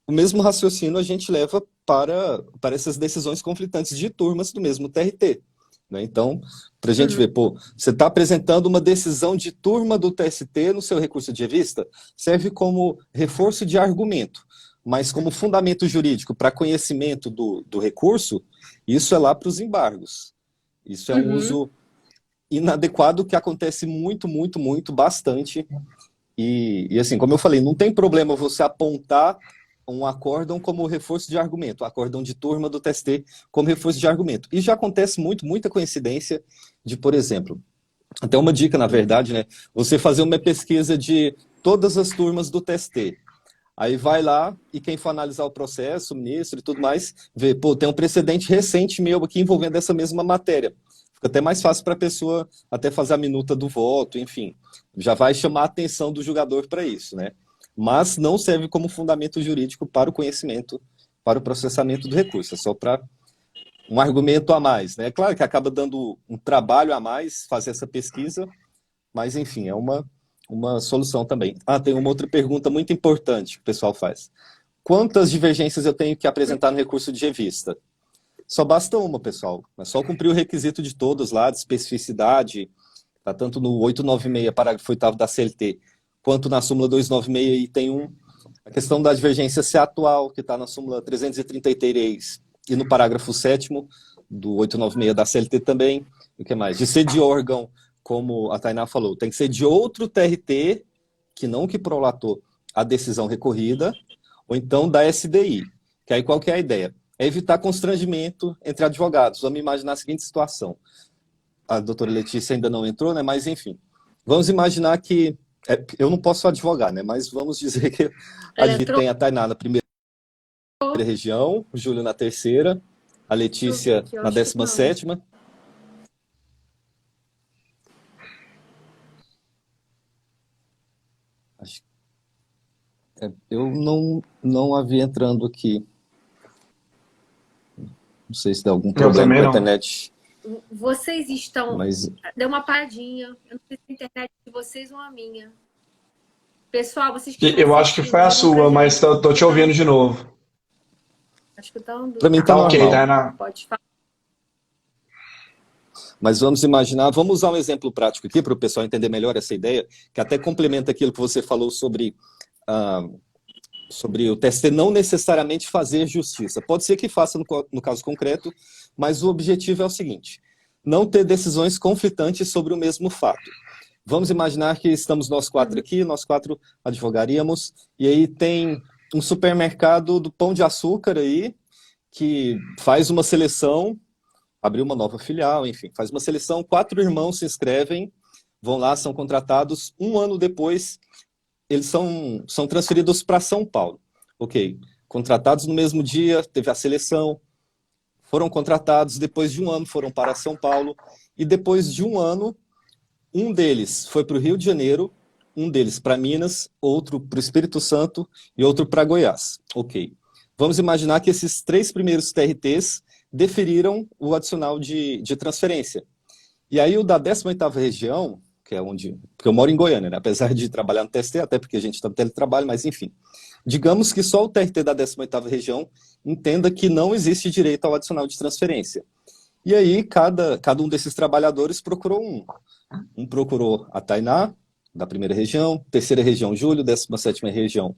o mesmo raciocínio a gente leva para essas decisões conflitantes de turmas do mesmo TRT. Né? Então, para a gente ver, você está apresentando uma decisão de turma do TST no seu recurso de revista, serve como reforço de argumento, mas como fundamento jurídico para conhecimento do recurso, isso é lá para os embargos. Isso é um uso inadequado que acontece muito, muito, muito, bastante. E assim, como eu falei, não tem problema você apontar um acórdão como reforço de argumento, o acórdão de turma do TST como reforço de argumento. E já acontece muita coincidência de, por exemplo, até uma dica, na verdade, né? Você fazer uma pesquisa de todas as turmas do TST. Aí vai lá e quem for analisar o processo, o ministro e tudo mais, vê, tem um precedente recente meu aqui envolvendo essa mesma matéria. Fica até mais fácil para a pessoa até fazer a minuta do voto, enfim. Já vai chamar a atenção do julgador para isso, né? Mas não serve como fundamento jurídico para o conhecimento, para o processamento do recurso. É só para um argumento a mais, né? Claro que acaba dando um trabalho a mais fazer essa pesquisa, mas, enfim, é uma solução também. Tem uma outra pergunta muito importante que o pessoal faz. Quantas divergências eu tenho que apresentar no recurso de revista? Só basta uma, pessoal. É só cumprir o requisito de todos lá, de especificidade, tá? Tanto no 896, parágrafo 8º da CLT, quanto na súmula 296, e tem a questão da divergência ser atual, que está na súmula 333, e no parágrafo 7º do 896 da CLT também. O que mais? De ser de órgão, como a Tainá falou, tem que ser de outro TRT, que prolatou a decisão recorrida, ou então da SDI. Que aí qual que é a ideia? É evitar constrangimento entre advogados. Vamos imaginar a seguinte situação. A doutora Letícia ainda não entrou, né? Mas, enfim. Vamos imaginar que... eu não posso advogar, né? Mas vamos dizer que a gente tem a Tainá na primeira região, o Júlio na terceira, a Letícia na 17ª. Eu não havia entrando aqui. Não sei se dá algum problema com a internet. Vocês estão... Deu uma paradinha. Eu não sei se a internet de vocês ou a minha. Pessoal, vocês... Eu acho que foi a sua, mas tô te ouvindo de novo. Acho que tá Para mim tá ok, normal. Tainá. Pode falar. Mas vamos imaginar, vamos usar um exemplo prático aqui para o pessoal entender melhor essa ideia, que até complementa aquilo que você falou sobre o TST não necessariamente fazer justiça. Pode ser que faça no caso concreto, mas o objetivo é o seguinte: não ter decisões conflitantes sobre o mesmo fato. Vamos imaginar que estamos nós quatro aqui, nós quatro advogaríamos, e aí tem um supermercado do Pão de Açúcar aí, que faz uma seleção, abriu uma nova filial, enfim, faz uma seleção, 4 irmãos se inscrevem, vão lá, são contratados, 1 ano depois, eles são transferidos para São Paulo. Ok, contratados no mesmo dia, teve a seleção, foram contratados, depois de 1 ano foram para São Paulo, e depois de 1 ano, um deles foi para o Rio de Janeiro, um deles para Minas, outro para o Espírito Santo e outro para Goiás. Ok. Vamos imaginar que esses 3 primeiros TRTs deferiram o adicional de transferência. E aí o da 18ª região, que é porque eu moro em Goiânia, né? Apesar de trabalhar no TST, até porque a gente está no teletrabalho, mas enfim. Digamos que só o TRT da 18ª região entenda que não existe direito ao adicional de transferência. E aí cada um desses trabalhadores procurou Um procurou a Tainá, da primeira região, terceira região, Júlio, 17ª região,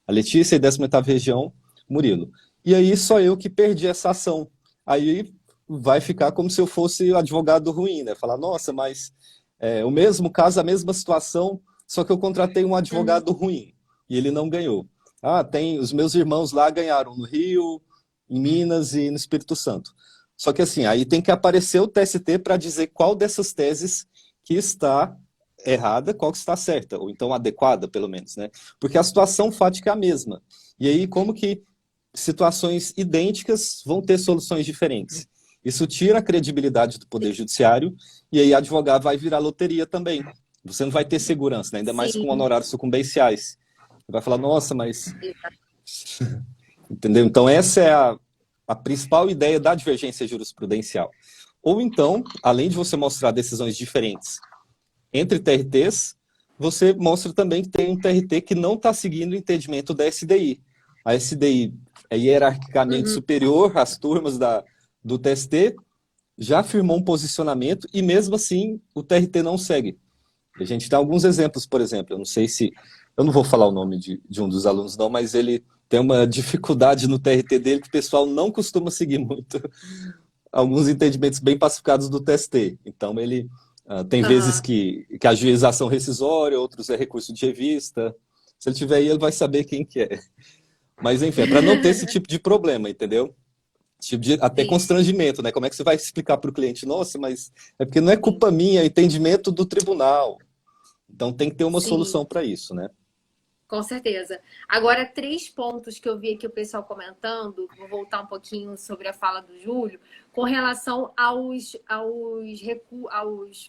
a Letícia, e 18ª região, Murilo. E aí só eu que perdi essa ação. Aí vai ficar como se eu fosse o advogado ruim, né? Falar, nossa, mas o mesmo caso, a mesma situação, só que eu contratei um advogado ruim e ele não ganhou. Ah, tem os meus irmãos lá ganharam no Rio, em Minas e no Espírito Santo. Só que assim, aí tem que aparecer o TST para dizer qual dessas teses que está errada, qual que está certa, ou então adequada, pelo menos, né? Porque a situação fática é a mesma. E aí, como que situações idênticas vão ter soluções diferentes? Isso tira a credibilidade do Poder Judiciário, e aí advogar vai virar loteria também. Você não vai ter segurança, né? Ainda mais com honorários sucumbenciais. Você vai falar, nossa, mas... Entendeu? Então, essa é a principal ideia da divergência jurisprudencial. Ou então, além de você mostrar decisões diferentes entre TRTs, você mostra também que tem um TRT que não está seguindo o entendimento da SDI. A SDI é hierarquicamente superior às turmas do TST, já firmou um posicionamento e mesmo assim o TRT não segue. A gente tem alguns exemplos, por exemplo, eu não sei se... Eu não vou falar o nome de um dos alunos não, mas ele tem uma dificuldade no TRT dele que o pessoal não costuma seguir muito alguns entendimentos bem pacificados do TST. Então ele tem vezes que a juização rescisória, outros é recurso de revista. Se ele tiver aí, ele vai saber quem que é. Mas enfim, é para não ter esse tipo de problema, entendeu? Tipo de até constrangimento, né? Como é que você vai explicar para o cliente? Nossa, mas é porque não é culpa minha, é entendimento do tribunal. Então tem que ter uma solução para isso, né? Com certeza. Agora, 3 pontos que eu vi aqui o pessoal comentando, vou voltar um pouquinho sobre a fala do Júlio, com relação aos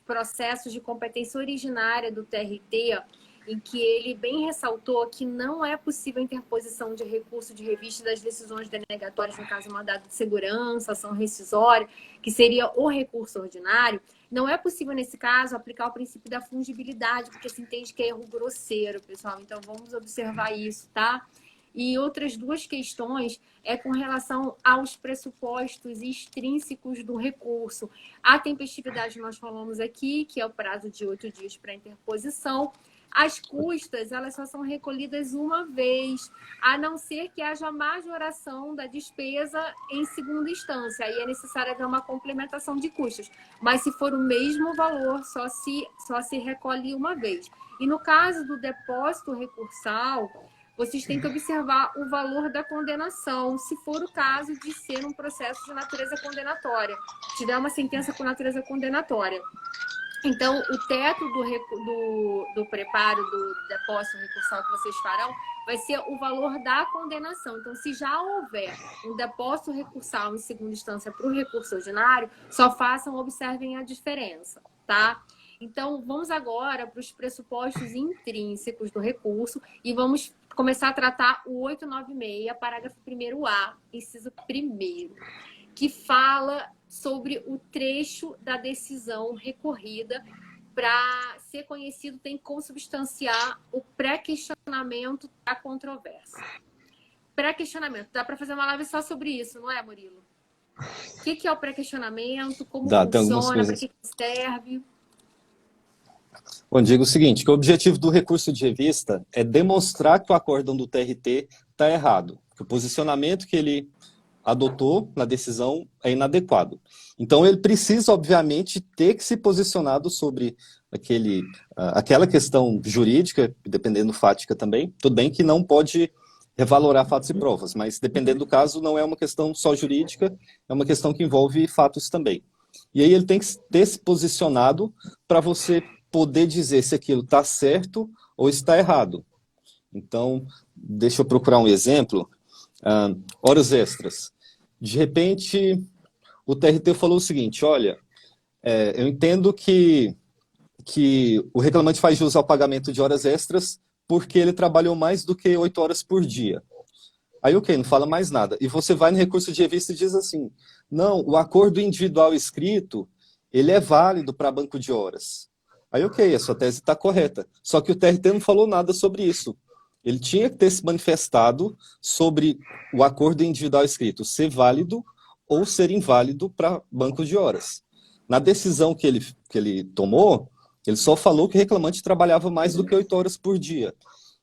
processos de competência originária do TRT, em que ele bem ressaltou que não é possível a interposição de recurso de revista das decisões denegatórias, no caso, mandado de segurança, ação rescisória, que seria o recurso ordinário. Não é possível, nesse caso, aplicar o princípio da fungibilidade, porque se entende que é erro grosseiro, pessoal. Então, vamos observar isso, tá? E outras 2 questões é com relação aos pressupostos extrínsecos do recurso. A tempestividade nós falamos aqui, que é o prazo de 8 dias para interposição. As custas, elas só são recolhidas uma vez, a não ser que haja majoração da despesa em segunda instância. Aí é necessário haver uma complementação de custos. Mas se for o mesmo valor, só se recolhe uma vez. E no caso do depósito recursal, vocês têm que observar o valor da condenação, se for o caso de ser um processo de natureza condenatória, tiver uma sentença com natureza condenatória. Então, o teto do preparo do depósito recursal que vocês farão vai ser o valor da condenação. Então, se já houver um depósito recursal em segunda instância para o recurso ordinário, só observem a diferença, tá? Então, vamos agora para os pressupostos intrínsecos do recurso e vamos começar a tratar o 896, parágrafo 1º-A, inciso 1º, que fala sobre o trecho da decisão recorrida. Para ser conhecido, tem que consubstanciar o pré-questionamento da controvérsia. Pré-questionamento. Dá para fazer uma live só sobre isso, não é, Murilo? O que é o pré-questionamento? Como funciona? Para que serve? Bom, digo o seguinte, que o objetivo do recurso de revista é demonstrar que o acórdão do TRT está errado, que o posicionamento que ele adotou na decisão é inadequado. Então, ele precisa, obviamente, ter que se posicionado sobre aquela questão jurídica, dependendo fática também. Tudo bem que não pode revalorar fatos e provas, mas dependendo do caso, não é uma questão só jurídica, é uma questão que envolve fatos também. E aí ele tem que ter se posicionado para você poder dizer se aquilo está certo ou está errado. Então, deixa eu procurar um exemplo. Horas extras. De repente, o TRT falou o seguinte, olha, eu entendo que o reclamante faz jus ao pagamento de horas extras porque ele trabalhou mais do que 8 horas por dia. Aí, ok, não fala mais nada. E você vai no recurso de revista e diz assim, não, o acordo individual escrito, ele é válido para banco de horas. Aí, ok, a sua tese está correta. Só que o TRT não falou nada sobre isso. Ele tinha que ter se manifestado sobre o acordo individual escrito ser válido ou ser inválido para banco de horas. Na decisão que ele tomou, Ele só falou que o reclamante trabalhava mais do que 8 horas por dia.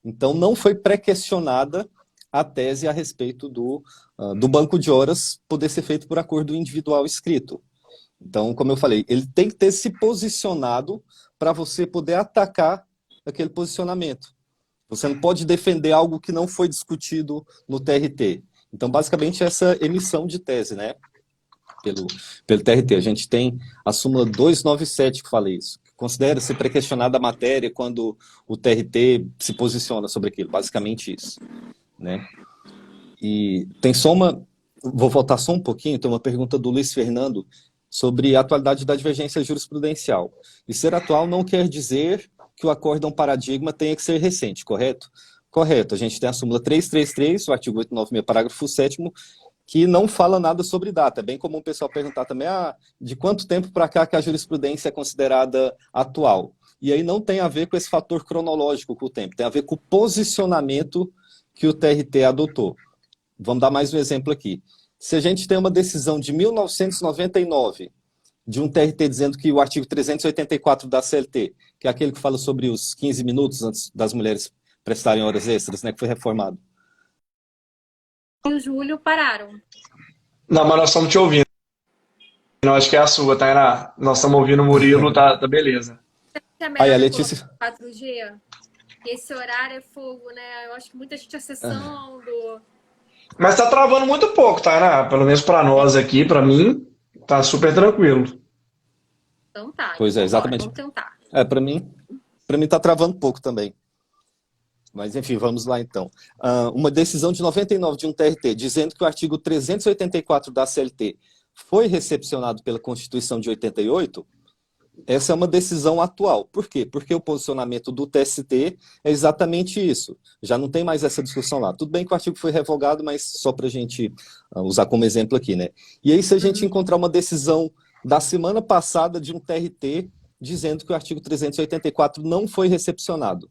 Então, não foi pré-questionada a tese a respeito do banco de horas poder ser feito por acordo individual escrito. Então, como eu falei, ele tem que ter se posicionado para você poder atacar aquele posicionamento. Você não pode defender algo que não foi discutido no TRT. Então, basicamente, essa emissão de tese, né? Pelo TRT. A gente tem a súmula 297 que fala isso. Considera-se pré-questionada a matéria quando o TRT se posiciona sobre aquilo. Basicamente isso, né? E tem só uma... Vou voltar só um pouquinho. Tem uma pergunta do Luiz Fernando sobre a atualidade da divergência jurisprudencial. E ser atual não quer dizer que o acórdão paradigma tenha que ser recente, correto? Correto. A gente tem a súmula 333, o artigo 896, parágrafo 7º, que não fala nada sobre data. É bem comum o pessoal perguntar também, de quanto tempo para cá que a jurisprudência é considerada atual? E aí não tem a ver com esse fator cronológico com o tempo, tem a ver com o posicionamento que o TRT adotou. Vamos dar mais um exemplo aqui. Se a gente tem uma decisão de 1999, de um TRT dizendo que o artigo 384 da CLT, que é aquele que fala sobre os 15 minutos antes das mulheres prestarem horas extras, né, que foi reformado. E o Júlio pararam. Não, mas nós estamos te ouvindo. Não, acho que é a sua, Tainá. Nós estamos ouvindo o Murilo, tá beleza. É Aí a melhor Letícia... 4G? Esse horário é fogo, né? Eu acho que muita gente acessando. Mas tá travando muito pouco, Tainá. Pelo menos para nós aqui, para mim, tá super tranquilo. Então tá. Pois é, exatamente. Vamos tentar. Para mim tá travando pouco também. Mas, enfim, vamos lá, então. Uma decisão de 99 de um TRT, dizendo que o artigo 384 da CLT foi recepcionado pela Constituição de 88, essa é uma decisão atual. Por quê? Porque o posicionamento do TST é exatamente isso. Já não tem mais essa discussão lá. Tudo bem que o artigo foi revogado, mas só para a gente usar como exemplo aqui, né? E aí, se a gente encontrar uma decisão da semana passada de um TRT dizendo que o artigo 384 não foi recepcionado,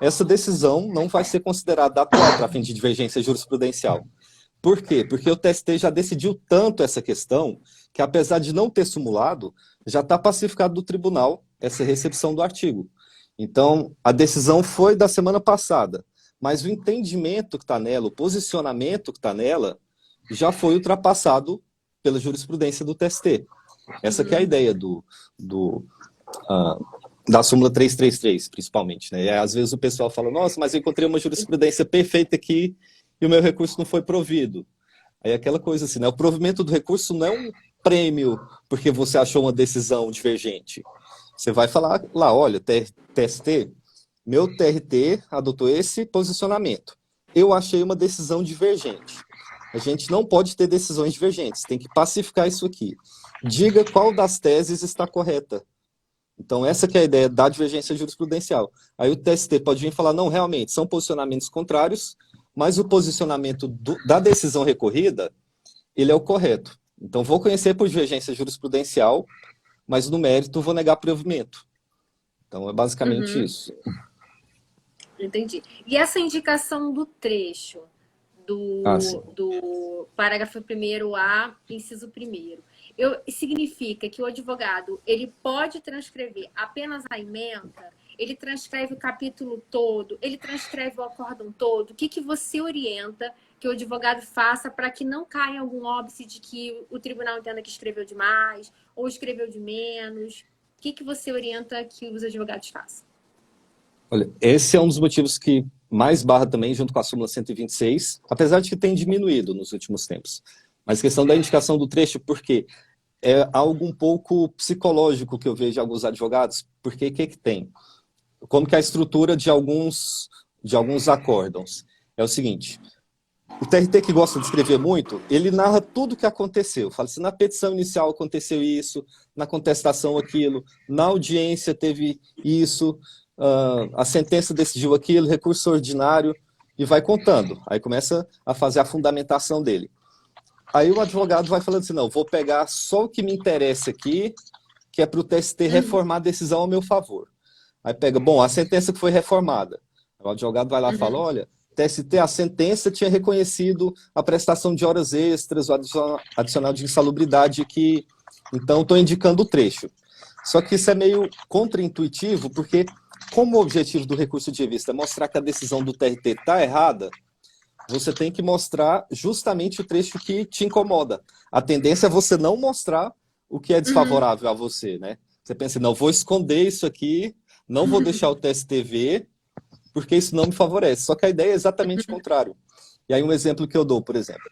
essa decisão não vai ser considerada atual para fim de divergência jurisprudencial. Por quê? Porque o TST já decidiu tanto essa questão que, apesar de não ter simulado, já está pacificado do tribunal essa recepção do artigo. Então, a decisão foi da semana passada, mas o entendimento que está nela, o posicionamento que está nela, já foi ultrapassado pela jurisprudência do TST. Essa que é a ideia da súmula 333, principalmente, né? E às vezes o pessoal fala, nossa, mas eu encontrei uma jurisprudência perfeita aqui e o meu recurso não foi provido. Aí aquela coisa assim, né? O provimento do recurso não é um prêmio porque você achou uma decisão divergente. Você vai falar lá, olha, TST, meu TRT adotou esse posicionamento. Eu achei uma decisão divergente. A gente não pode ter decisões divergentes, tem que pacificar isso aqui. Diga qual das teses está correta. Então, essa que é a ideia da divergência jurisprudencial. Aí o TST pode vir e falar, não, realmente, são posicionamentos contrários, mas o posicionamento da decisão recorrida, ele é o correto. Então, vou conhecer por divergência jurisprudencial, mas no mérito vou negar provimento. Então, é basicamente isso. Entendi. E essa indicação do trecho do parágrafo 1º-A, inciso 1º, significa que o advogado ele pode transcrever apenas a ementa, ele transcreve o capítulo todo, ele transcreve o acórdão todo. O que você orienta que o advogado faça para que não caia algum óbice de que o tribunal entenda que escreveu demais ou escreveu de menos? O que você orienta que os advogados façam? Olha, esse é um dos motivos que mais barra também, junto com a súmula 126, apesar de que tem diminuído nos últimos tempos. Mas a questão da indicação do trecho, por quê? É algo um pouco psicológico que eu vejo de alguns advogados, porque o que tem? Como que é a estrutura de alguns acórdãos? É o seguinte, o TRT que gosta de escrever muito, ele narra tudo o que aconteceu. Fala assim, na petição inicial aconteceu isso, na contestação aquilo, na audiência teve isso, a sentença decidiu aquilo, recurso ordinário, e vai contando. Aí começa a fazer a fundamentação dele. Aí o advogado vai falando assim, não, vou pegar só o que me interessa aqui, que é para o TST reformar a decisão ao meu favor. Aí pega, bom, a sentença que foi reformada. O advogado vai lá e fala, olha, TST, a sentença tinha reconhecido a prestação de horas extras, o adicional de insalubridade aqui, então estou indicando o trecho. Só que isso é meio contraintuitivo, porque como o objetivo do recurso de revista é mostrar que a decisão do TRT está errada, você tem que mostrar justamente o trecho que te incomoda. A tendência é você não mostrar o que é desfavorável a você, né? Você pensa, não, vou esconder isso aqui, não vou deixar o TST ver, porque isso não me favorece. Só que a ideia é exatamente o contrário. E aí um exemplo que eu dou, por exemplo.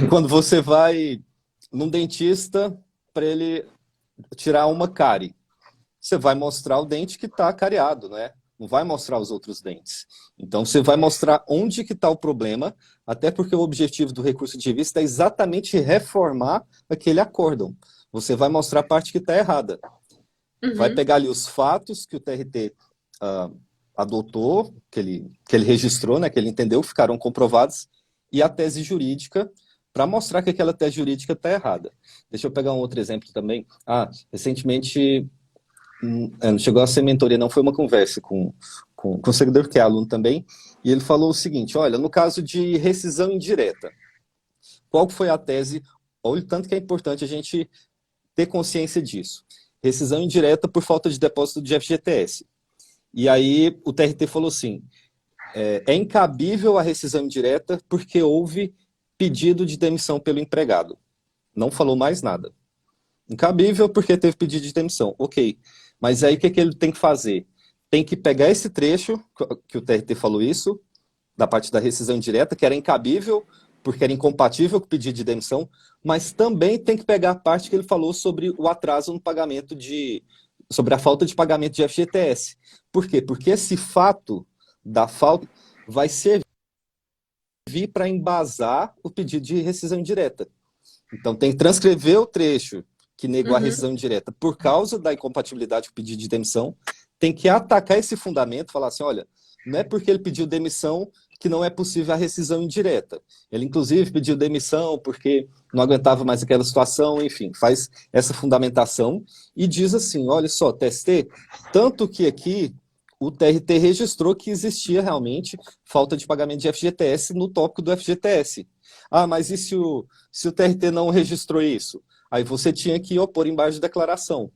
Quando você vai num dentista para ele tirar uma cárie, você vai mostrar o dente que está cariado, né? Não vai mostrar os outros dentes. Então, você vai mostrar onde que está o problema, até porque o objetivo do recurso de revista é exatamente reformar aquele acórdão. Você vai mostrar a parte que está errada. Vai pegar ali os fatos que o TRT adotou, que ele registrou, né, que ele entendeu, ficaram comprovados, e a tese jurídica, para mostrar que aquela tese jurídica está errada. Deixa eu pegar um outro exemplo também. Recentemente... não chegou a ser mentoria, não, foi uma conversa com o seguidor que é aluno também, e ele falou o seguinte, olha, no caso de rescisão indireta, qual foi a tese, olha o tanto que é importante a gente ter consciência disso. Rescisão indireta por falta de depósito de FGTS. E aí o TRT falou assim, é incabível a rescisão indireta porque houve pedido de demissão pelo empregado. Não falou mais nada. Incabível porque teve pedido de demissão. Ok. Mas aí o que ele tem que fazer? Tem que pegar esse trecho, que o TRT falou isso, da parte da rescisão indireta, que era incabível, porque era incompatível com o pedido de demissão, mas também tem que pegar a parte que ele falou sobre o atraso no pagamento sobre a falta de pagamento de FGTS. Por quê? Porque esse fato da falta vai servir para embasar o pedido de rescisão indireta. Então tem que transcrever o trecho que negou a rescisão indireta por causa da incompatibilidade com o pedido de demissão, tem que atacar esse fundamento, falar assim, olha, não é porque ele pediu demissão que não é possível a rescisão indireta. Ele, inclusive, pediu demissão porque não aguentava mais aquela situação, enfim, faz essa fundamentação e diz assim, olha só, TST, tanto que aqui o TRT registrou que existia realmente falta de pagamento de FGTS no tópico do FGTS. Mas e se o TRT não registrou isso? Aí você tinha que opor embaixo de declaração,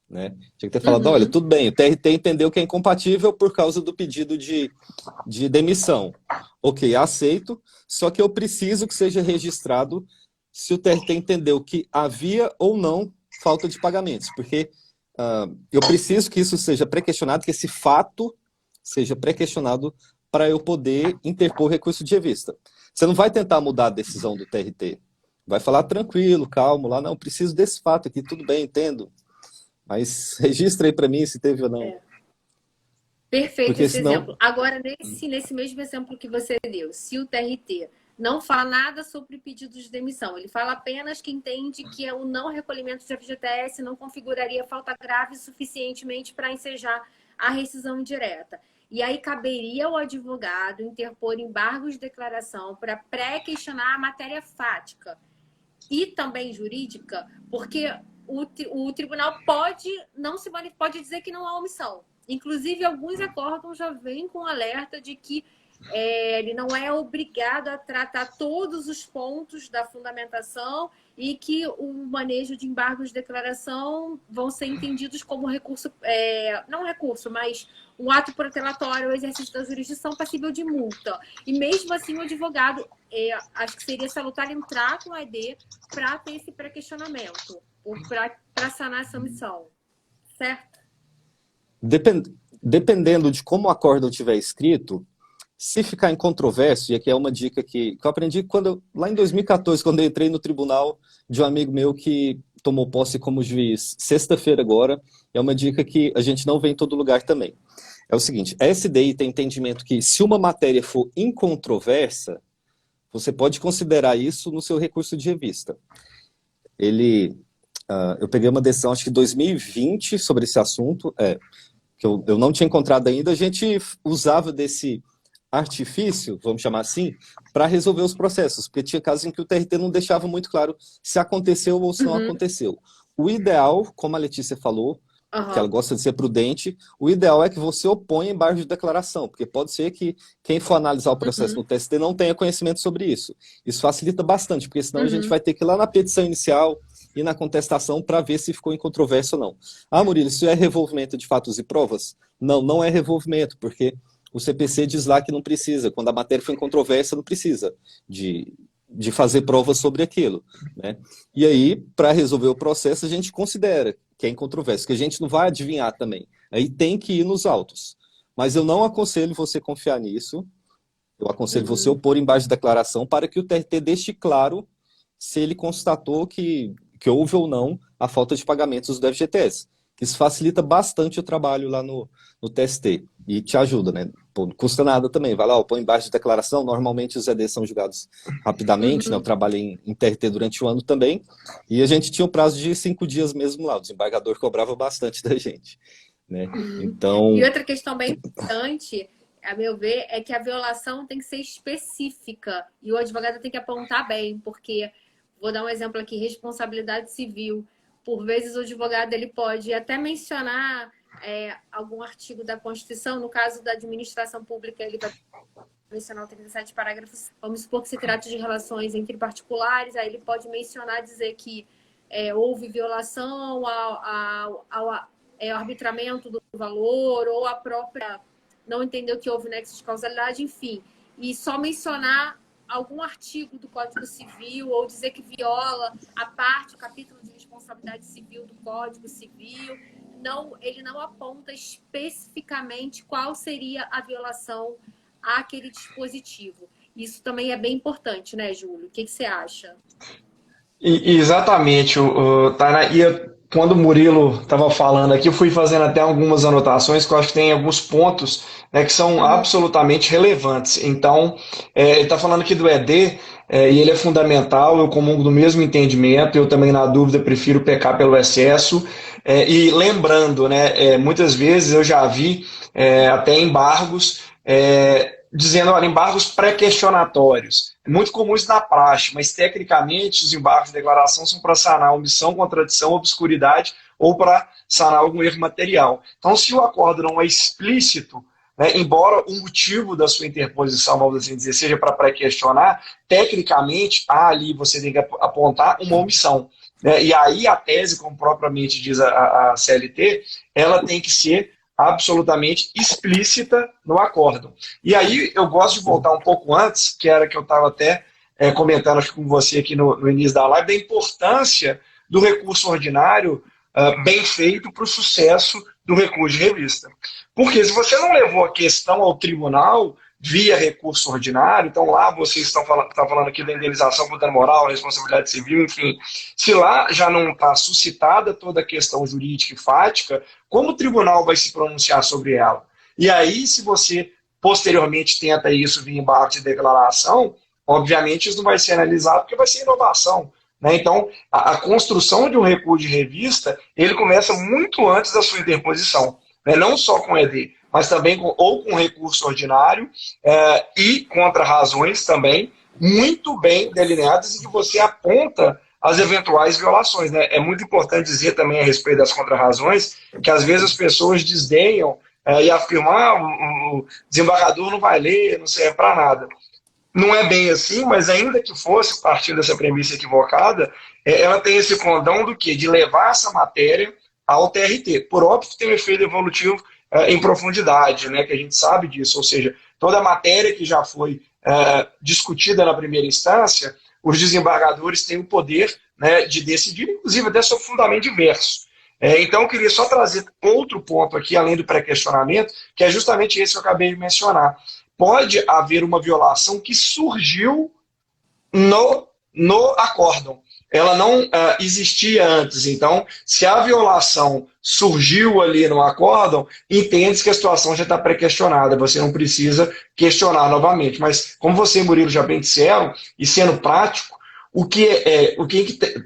né? Tinha que ter falado, olha, tudo bem, o TRT entendeu que é incompatível por causa do pedido de demissão. Ok, aceito, só que eu preciso que seja registrado se o TRT entendeu que havia ou não falta de pagamentos, porque eu preciso que isso seja pré-questionado, que esse fato seja pré-questionado para eu poder interpor recurso de revista. Você não vai tentar mudar a decisão do TRT. Vai falar tranquilo, calmo, lá, não, preciso desse fato aqui, tudo bem, entendo. Mas registra aí para mim se teve ou não. Perfeito. Porque esse exemplo. Agora, nesse mesmo exemplo que você deu, se o TRT não fala nada sobre pedido de demissão, ele fala apenas que entende que o não recolhimento de FGTS não configuraria falta grave suficientemente para ensejar a rescisão indireta. E aí caberia ao advogado interpor embargos de declaração para pré-questionar a matéria fática e também jurídica, porque o tribunal pode dizer que não há omissão. Inclusive, alguns acórdãos já vêm com alerta de que ele não é obrigado a tratar todos os pontos da fundamentação e que o manejo de embargos de declaração vão ser entendidos como recurso, não recurso, mas um ato protelatório ao exercício da jurisdição passível de multa. E mesmo assim o advogado, acho que seria salutar entrar com a ED para ter esse pré-questionamento, para sanar essa omissão, certo? Dependendo de como o acórdão tiver escrito, se ficar em controvérsia, e aqui é uma dica que eu aprendi lá em 2014, quando eu entrei no tribunal de um amigo meu que tomou posse como juiz sexta-feira agora, é uma dica que a gente não vê em todo lugar também. É o seguinte, a SDI tem entendimento que se uma matéria for incontroversa, você pode considerar isso no seu recurso de revista. Eu peguei uma decisão, acho que 2020, sobre esse assunto, que eu não tinha encontrado ainda, a gente usava desse artifício, vamos chamar assim, para resolver os processos, porque tinha casos em que o TRT não deixava muito claro se aconteceu ou se não aconteceu. O ideal, como a Letícia falou, que ela gosta de ser prudente, o ideal é que você oponha embargo de declaração, porque pode ser que quem for analisar o processo no TST não tenha conhecimento sobre isso. Isso facilita bastante, porque senão a gente vai ter que ir lá na petição inicial, e na contestação para ver se ficou em controvérsia ou não. Ah, Murilo, isso é revolvimento de fatos e provas? Não, não é revolvimento, porque o CPC diz lá que não precisa. Quando a matéria foi em controvérsia, não precisa de fazer provas sobre aquilo, né? E aí, para resolver o processo, a gente considera que é em controvérsia, que a gente não vai adivinhar também. Aí tem que ir nos autos. Mas eu não aconselho você confiar nisso. Eu aconselho você opor embaixo de declaração para que o TRT deixe claro se ele constatou que houve ou não a falta de pagamentos do FGTS. Isso facilita bastante o trabalho lá no TST e te ajuda, né? Pô, não custa nada também. Vai lá, põe embaixo de declaração. Normalmente os EDs são julgados rapidamente, né? Eu trabalhei em TRT durante o ano também e a gente tinha um prazo de 5 dias mesmo lá. O desembargador cobrava bastante da gente, né? Então... E outra questão bem importante, a meu ver, é que a violação tem que ser específica e o advogado tem que apontar bem, porque, vou dar um exemplo aqui, responsabilidade civil. Por vezes o advogado ele pode até mencionar algum artigo da Constituição, no caso da administração pública, ele vai mencionar o 37 parágrafos, vamos supor que se trata de relações entre particulares, aí ele pode mencionar, dizer que houve violação ao arbitramento do valor, ou a própria não entendeu que houve nexo de causalidade, enfim, e só mencionar algum artigo do Código Civil ou dizer que viola a parte, o capítulo de responsabilidade civil do Código Civil. Não, ele não aponta especificamente qual seria a violação àquele dispositivo. Isso também é bem importante, né, Júlio? O que você acha? Exatamente, Tainá. Quando o Murilo estava falando aqui, eu fui fazendo até algumas anotações, que eu acho que tem alguns pontos, né, que são absolutamente relevantes. Então, ele está falando aqui do ED, e ele é fundamental, eu comungo do mesmo entendimento, eu também, na dúvida, prefiro pecar pelo excesso. E lembrando, né, muitas vezes eu já vi até embargos, dizendo, olha, embargos pré-questionatórios. É muito comum isso na praxe, mas tecnicamente os embargos de declaração são para sanar omissão, contradição, obscuridade ou para sanar algum erro material. Então, se o acordo não é explícito, né, embora o motivo da sua interposição, vamos assim dizer, seja para pré-questionar, tecnicamente, ali você tem que apontar uma omissão. Né, e aí a tese, como propriamente diz a CLT, ela tem que ser absolutamente explícita no acórdão. E aí eu gosto de voltar um pouco antes, que era que eu estava até comentando acho, com você aqui no início da live, da importância do recurso ordinário bem feito para o sucesso do recurso de revista. Porque se você não levou a questão ao tribunal via recurso ordinário, então lá vocês estão falando aqui da indenização por dano moral, responsabilidade civil, enfim, se lá já não está suscitada toda a questão jurídica e fática, como o tribunal vai se pronunciar sobre ela? E aí, se você posteriormente tenta isso via embargo de declaração, obviamente isso não vai ser analisado porque vai ser inovação. Né? Então, a construção de um recurso de revista, ele começa muito antes da sua interposição, né? Não só com ED, mas também ou com recurso ordinário e contra razões também muito bem delineadas e que você aponta as eventuais violações. Né? É muito importante dizer também a respeito das contrarrazões que às vezes as pessoas desdenham e afirmam o desembargador não vai ler, não serve para nada. Não é bem assim, mas ainda que fosse, partindo dessa premissa equivocada, ela tem esse condão do quê? De levar essa matéria ao TRT. Por óbvio que tem um efeito evolutivo em profundidade, né, que a gente sabe disso, ou seja, toda a matéria que já foi discutida na primeira instância, os desembargadores têm o poder, né, de decidir, inclusive até sobre fundamento diverso. Então eu queria só trazer outro ponto aqui, além do pré-questionamento, que é justamente esse que eu acabei de mencionar. Pode haver uma violação que surgiu no acórdão. Ela não existia antes. Então, se a violação surgiu ali no acórdão, entende-se que a situação já está pré-questionada. Você não precisa questionar novamente. Mas, como você e Murilo já bem disseram, e sendo prático, o que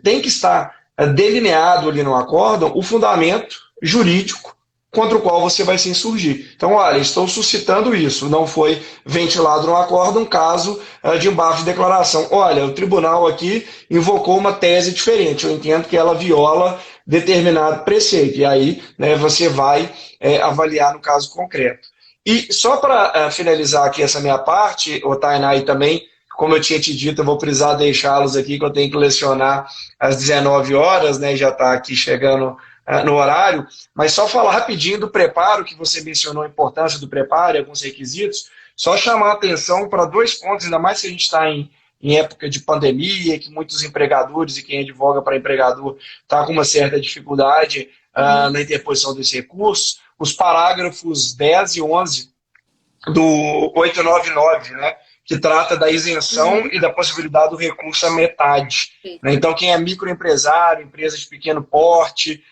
tem que estar delineado ali no acórdão, o fundamento jurídico contra o qual você vai se insurgir. Então, olha, estou suscitando isso, não foi ventilado no acórdão um caso de embargo de declaração. Olha, o tribunal aqui invocou uma tese diferente, eu entendo que ela viola determinado preceito, e aí, né, você vai avaliar no caso concreto. E só para finalizar aqui essa minha parte, o Tainá, e também como eu tinha te dito, eu vou precisar deixá-los aqui, que eu tenho que lecionar às 19 horas, né? Já está aqui chegando no horário. Mas só falar rapidinho do preparo, que você mencionou a importância do preparo e alguns requisitos. Só chamar a atenção para dois pontos, ainda mais que a gente está em época de pandemia, que muitos empregadores e quem advoga para empregador está com uma certa dificuldade na interposição desse recurso. Os parágrafos 10 e 11 do 899, né, que trata da isenção e da possibilidade do recurso à metade. Né? Então, quem é microempresário, empresa de pequeno porte,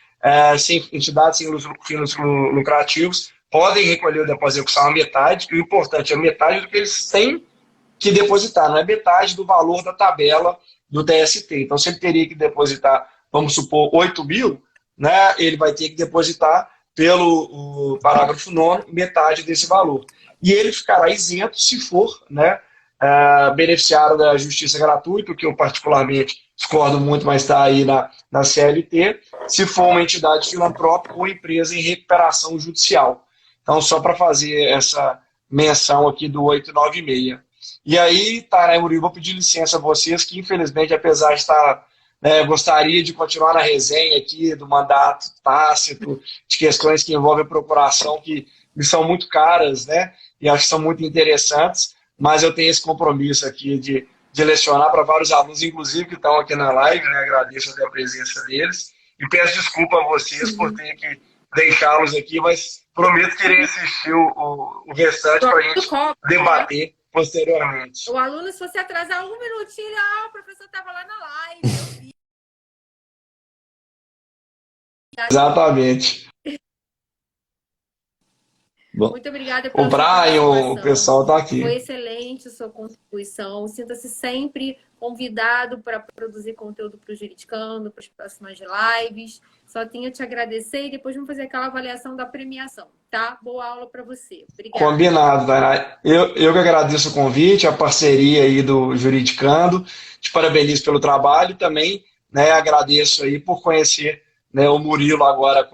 entidades sem fins lucrativos, podem recolher o depósito de execução à metade, e o importante é a metade do que eles têm que depositar, não é metade do valor da tabela do TST. Então, se ele teria que depositar, vamos supor, 8 mil, né, ele vai ter que depositar pelo parágrafo 9, metade desse valor. E ele ficará isento se for, né, beneficiário da justiça gratuita, que eu particularmente discordo muito, mas está aí na CLT, se for uma entidade filantrópica ou empresa em recuperação judicial. Então, só para fazer essa menção aqui do 896. E aí, tá, né, Murilo, vou pedir licença a vocês, que infelizmente, apesar de estar, gostaria de continuar na resenha aqui do mandato tácito, de questões que envolvem a procuração, que me são muito caras, né, e acho que são muito interessantes, mas eu tenho esse compromisso aqui de lecionar para vários alunos, inclusive, que estão aqui na live, né, agradeço a presença deles, e peço desculpa a vocês por ter que deixá-los aqui, mas prometo que irei assistir o restante para a gente debater posteriormente. O aluno, se você atrasar um minutinho, o professor estava lá na live. Exatamente. Bom, muito obrigada pela o Brian, o pessoal está aqui. Foi excelente a sua contribuição. Sinta-se sempre convidado para produzir conteúdo para o Juridicando, para as próximas lives. Só tenho a te agradecer e depois vamos fazer aquela avaliação da premiação, tá? Boa aula para você. Obrigada. Combinado, Tainá. Eu que agradeço o convite, a parceria aí do Juridicando. Te parabenizo pelo trabalho e também, né, agradeço aí por conhecer, né, o Murilo agora,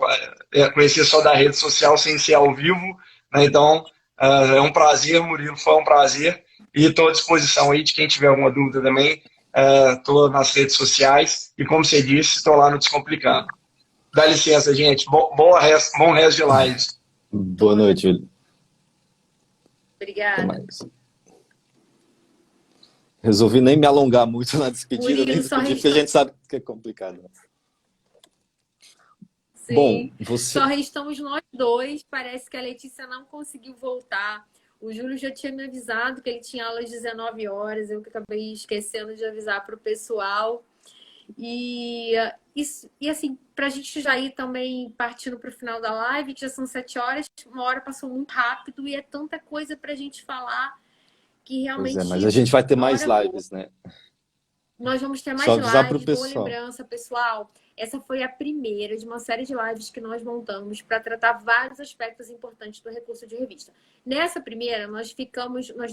conhecer só da rede social sem ser ao vivo. Né, então, é um prazer, Murilo, foi um prazer. E estou à disposição aí de quem tiver alguma dúvida também. Estou nas redes sociais e, como você disse, estou lá no Descomplicando. Dá licença, gente. Bom resto de live. Boa noite, Júlio. Obrigada. Resolvi nem me alongar muito na despedida, nem despedir, porque a gente sabe que é complicado. Sim. Bom, você... Só restamos nós dois. Parece que a Letícia não conseguiu voltar. O Júlio já tinha me avisado que ele tinha aula às 19 horas. Eu que acabei esquecendo de avisar para o pessoal. E assim, para a gente já ir também partindo para o final da live, que já são 7 horas, uma hora passou muito rápido e é tanta coisa para a gente falar que realmente... Pois é, mas a gente vai ter mais lives, né? Nós vamos ter mais Só avisar lives. pro Boa pessoal. lembrança, pessoal. Essa foi a primeira de uma série de lives que nós montamos para tratar vários aspectos importantes do recurso de revista. Nessa primeira, nós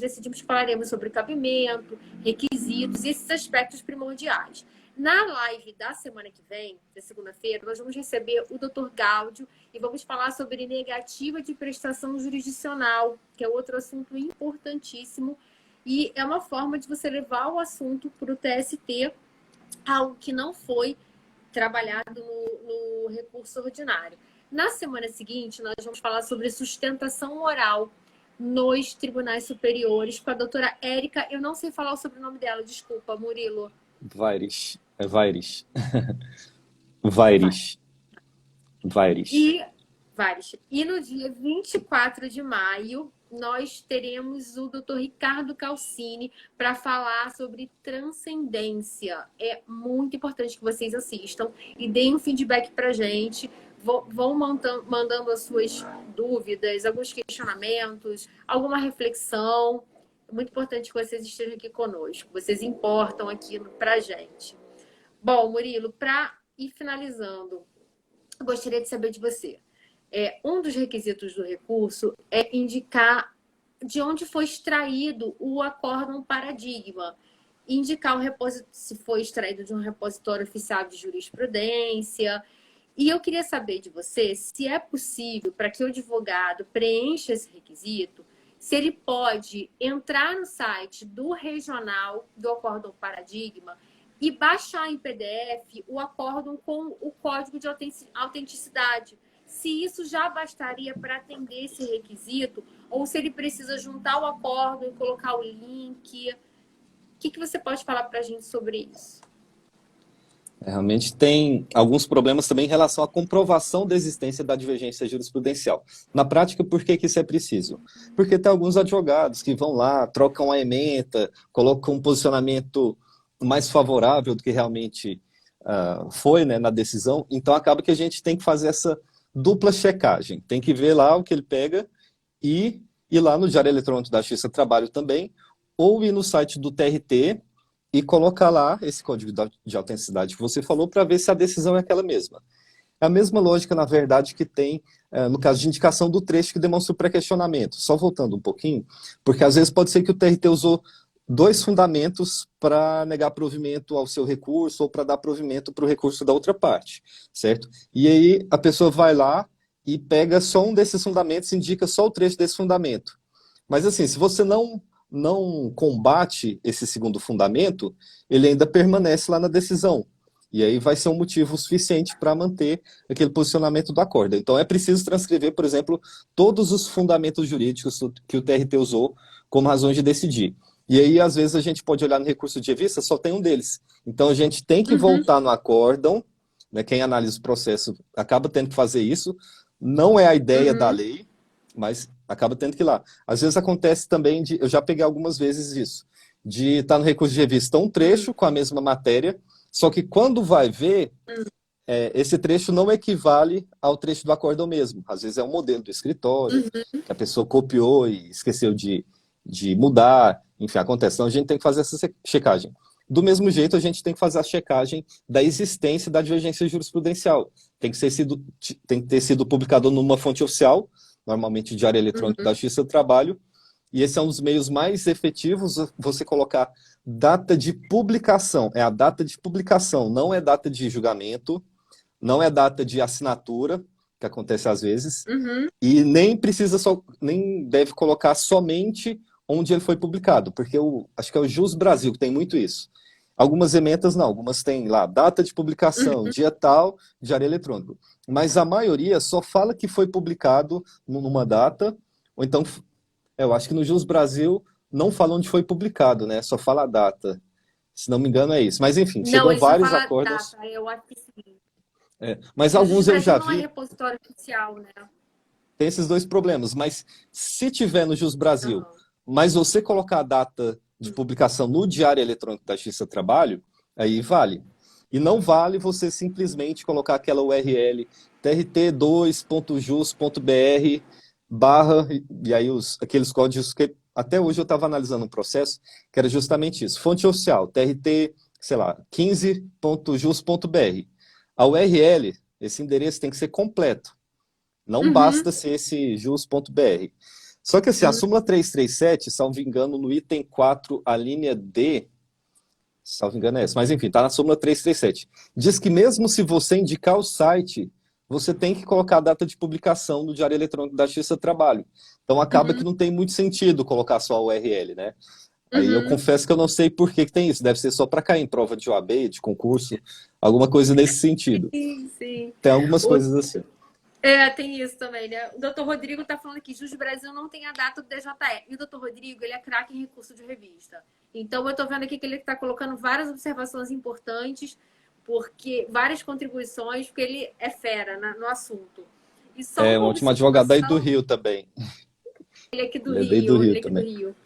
decidimos que falaremos sobre cabimento, requisitos e esses aspectos primordiais. Na live da semana que vem, da segunda-feira, nós vamos receber o Dr. Gáudio e vamos falar sobre negativa de prestação jurisdicional, que é outro assunto importantíssimo e é uma forma de você levar o assunto para o TST, algo que não foi trabalhado no recurso ordinário. Na semana seguinte, nós vamos falar sobre sustentação oral nos tribunais superiores com a doutora Érica. Eu não sei falar o sobrenome dela, desculpa, Murilo. Vaires. É Vaires. Vaires. Vaires. E no dia 24 de maio, nós teremos o Dr. Ricardo Calcini para falar sobre transcendência. É muito importante que vocês assistam e deem um feedback para a gente. Vão mandando as suas dúvidas, alguns questionamentos, alguma reflexão. É muito importante que vocês estejam aqui conosco. Vocês importam aqui para a gente. Bom, Murilo, para ir finalizando, eu gostaria de saber de você. Um dos requisitos do recurso é indicar de onde foi extraído o acórdão paradigma. Indicar se foi extraído de um repositório oficial de jurisprudência. E eu queria saber de você se é possível, para que o advogado preencha esse requisito, se ele pode entrar no site do regional do acórdão paradigma e baixar em PDF o acórdão com o código de autenticidade. Se isso já bastaria para atender esse requisito, ou se ele precisa juntar o acórdão e colocar o link. O que você pode falar para a gente sobre isso? Realmente tem alguns problemas também em relação à comprovação da existência da divergência jurisprudencial. Na prática, por que isso é preciso? Porque tem alguns advogados que vão lá, trocam a ementa, colocam um posicionamento mais favorável do que realmente foi, né, na decisão. Então, acaba que a gente tem que fazer essa dupla checagem. Tem que ver lá o que ele pega e ir lá no Diário Eletrônico da Justiça do Trabalho também, ou ir no site do TRT e colocar lá esse código de autenticidade que você falou para ver se a decisão é aquela mesma. É a mesma lógica, na verdade, que tem no caso de indicação do trecho que demonstra o pré-questionamento. Só voltando um pouquinho, porque às vezes pode ser que o TRT usou 2 fundamentos para negar provimento ao seu recurso ou para dar provimento para o recurso da outra parte, certo? E aí a pessoa vai lá e pega só um desses fundamentos, indica só o trecho desse fundamento. Mas assim, se você não combate esse segundo fundamento, ele ainda permanece lá na decisão. E aí vai ser um motivo suficiente para manter aquele posicionamento do acórdão. Então é preciso transcrever, por exemplo, todos os fundamentos jurídicos que o TRT usou como razões de decidir. E aí, às vezes, a gente pode olhar no recurso de revista, só tem um deles. Então a gente tem que voltar no acórdão, né? Quem analisa o processo acaba tendo que fazer isso. Não é a ideia da lei, mas acaba tendo que ir lá. Às vezes acontece também, eu já peguei algumas vezes isso, de estar no recurso de revista um trecho com a mesma matéria, só que quando vai ver, esse trecho não equivale ao trecho do acórdão mesmo. Às vezes é um modelo do escritório, que a pessoa copiou e esqueceu de mudar, enfim, acontece. Então a gente tem que fazer essa checagem. Do mesmo jeito, a gente tem que fazer a checagem da existência da divergência jurisprudencial. Tem que ter sido publicado numa fonte oficial, normalmente Diário Eletrônico da Justiça do Trabalho, e esse é um dos meios mais efetivos, você colocar data de publicação. É a data de publicação, não é data de julgamento, não é data de assinatura, que acontece às vezes, e nem deve colocar somente onde ele foi publicado, porque acho que é o Jus Brasil que tem muito isso. Algumas ementas não, algumas têm lá data de publicação, dia tal, Diário Eletrônico. Mas a maioria só fala que foi publicado numa data, ou então, eu acho que no Jus Brasil não fala onde foi publicado, né? Só fala a data. Se não me engano é isso. Mas enfim, chegam vários acordos. Data, eu acho que sim. Mas alguns eu já vi. Não é repositório oficial, né? Tem esses 2 problemas, mas se tiver no Jus Brasil, mas você colocar a data de publicação no Diário Eletrônico da Justiça do Trabalho, aí vale. E não vale você simplesmente colocar aquela URL trt2.jus.br barra, e aí aqueles códigos que até hoje eu estava analisando um processo que era justamente isso. Fonte oficial, trt, sei lá, 15.jus.br. A URL, esse endereço tem que ser completo. Não basta ser esse jus.br. Só que assim, a súmula 337, salvo engano, no item 4, a linha D, salvo engano é essa, mas enfim, está na súmula 337. Diz que mesmo se você indicar o site, você tem que colocar a data de publicação no Diário Eletrônico da Justiça do Trabalho. Então acaba que não tem muito sentido colocar só a URL, né? Aí eu confesso que eu não sei por que tem isso. Deve ser só para cair em prova de OAB, de concurso, alguma coisa nesse sentido. Sim. Tem algumas coisas assim. Tem isso também, né? O doutor Rodrigo tá falando que Jus Brasil não tem a data do DJE. E o doutor Rodrigo, ele é craque em recurso de revista. Então, eu tô vendo aqui que ele tá colocando várias observações importantes, várias contribuições, porque ele é fera no assunto. E só o último advogado aí do Rio também. Ele é aqui do Rio. Ele é aqui do Rio.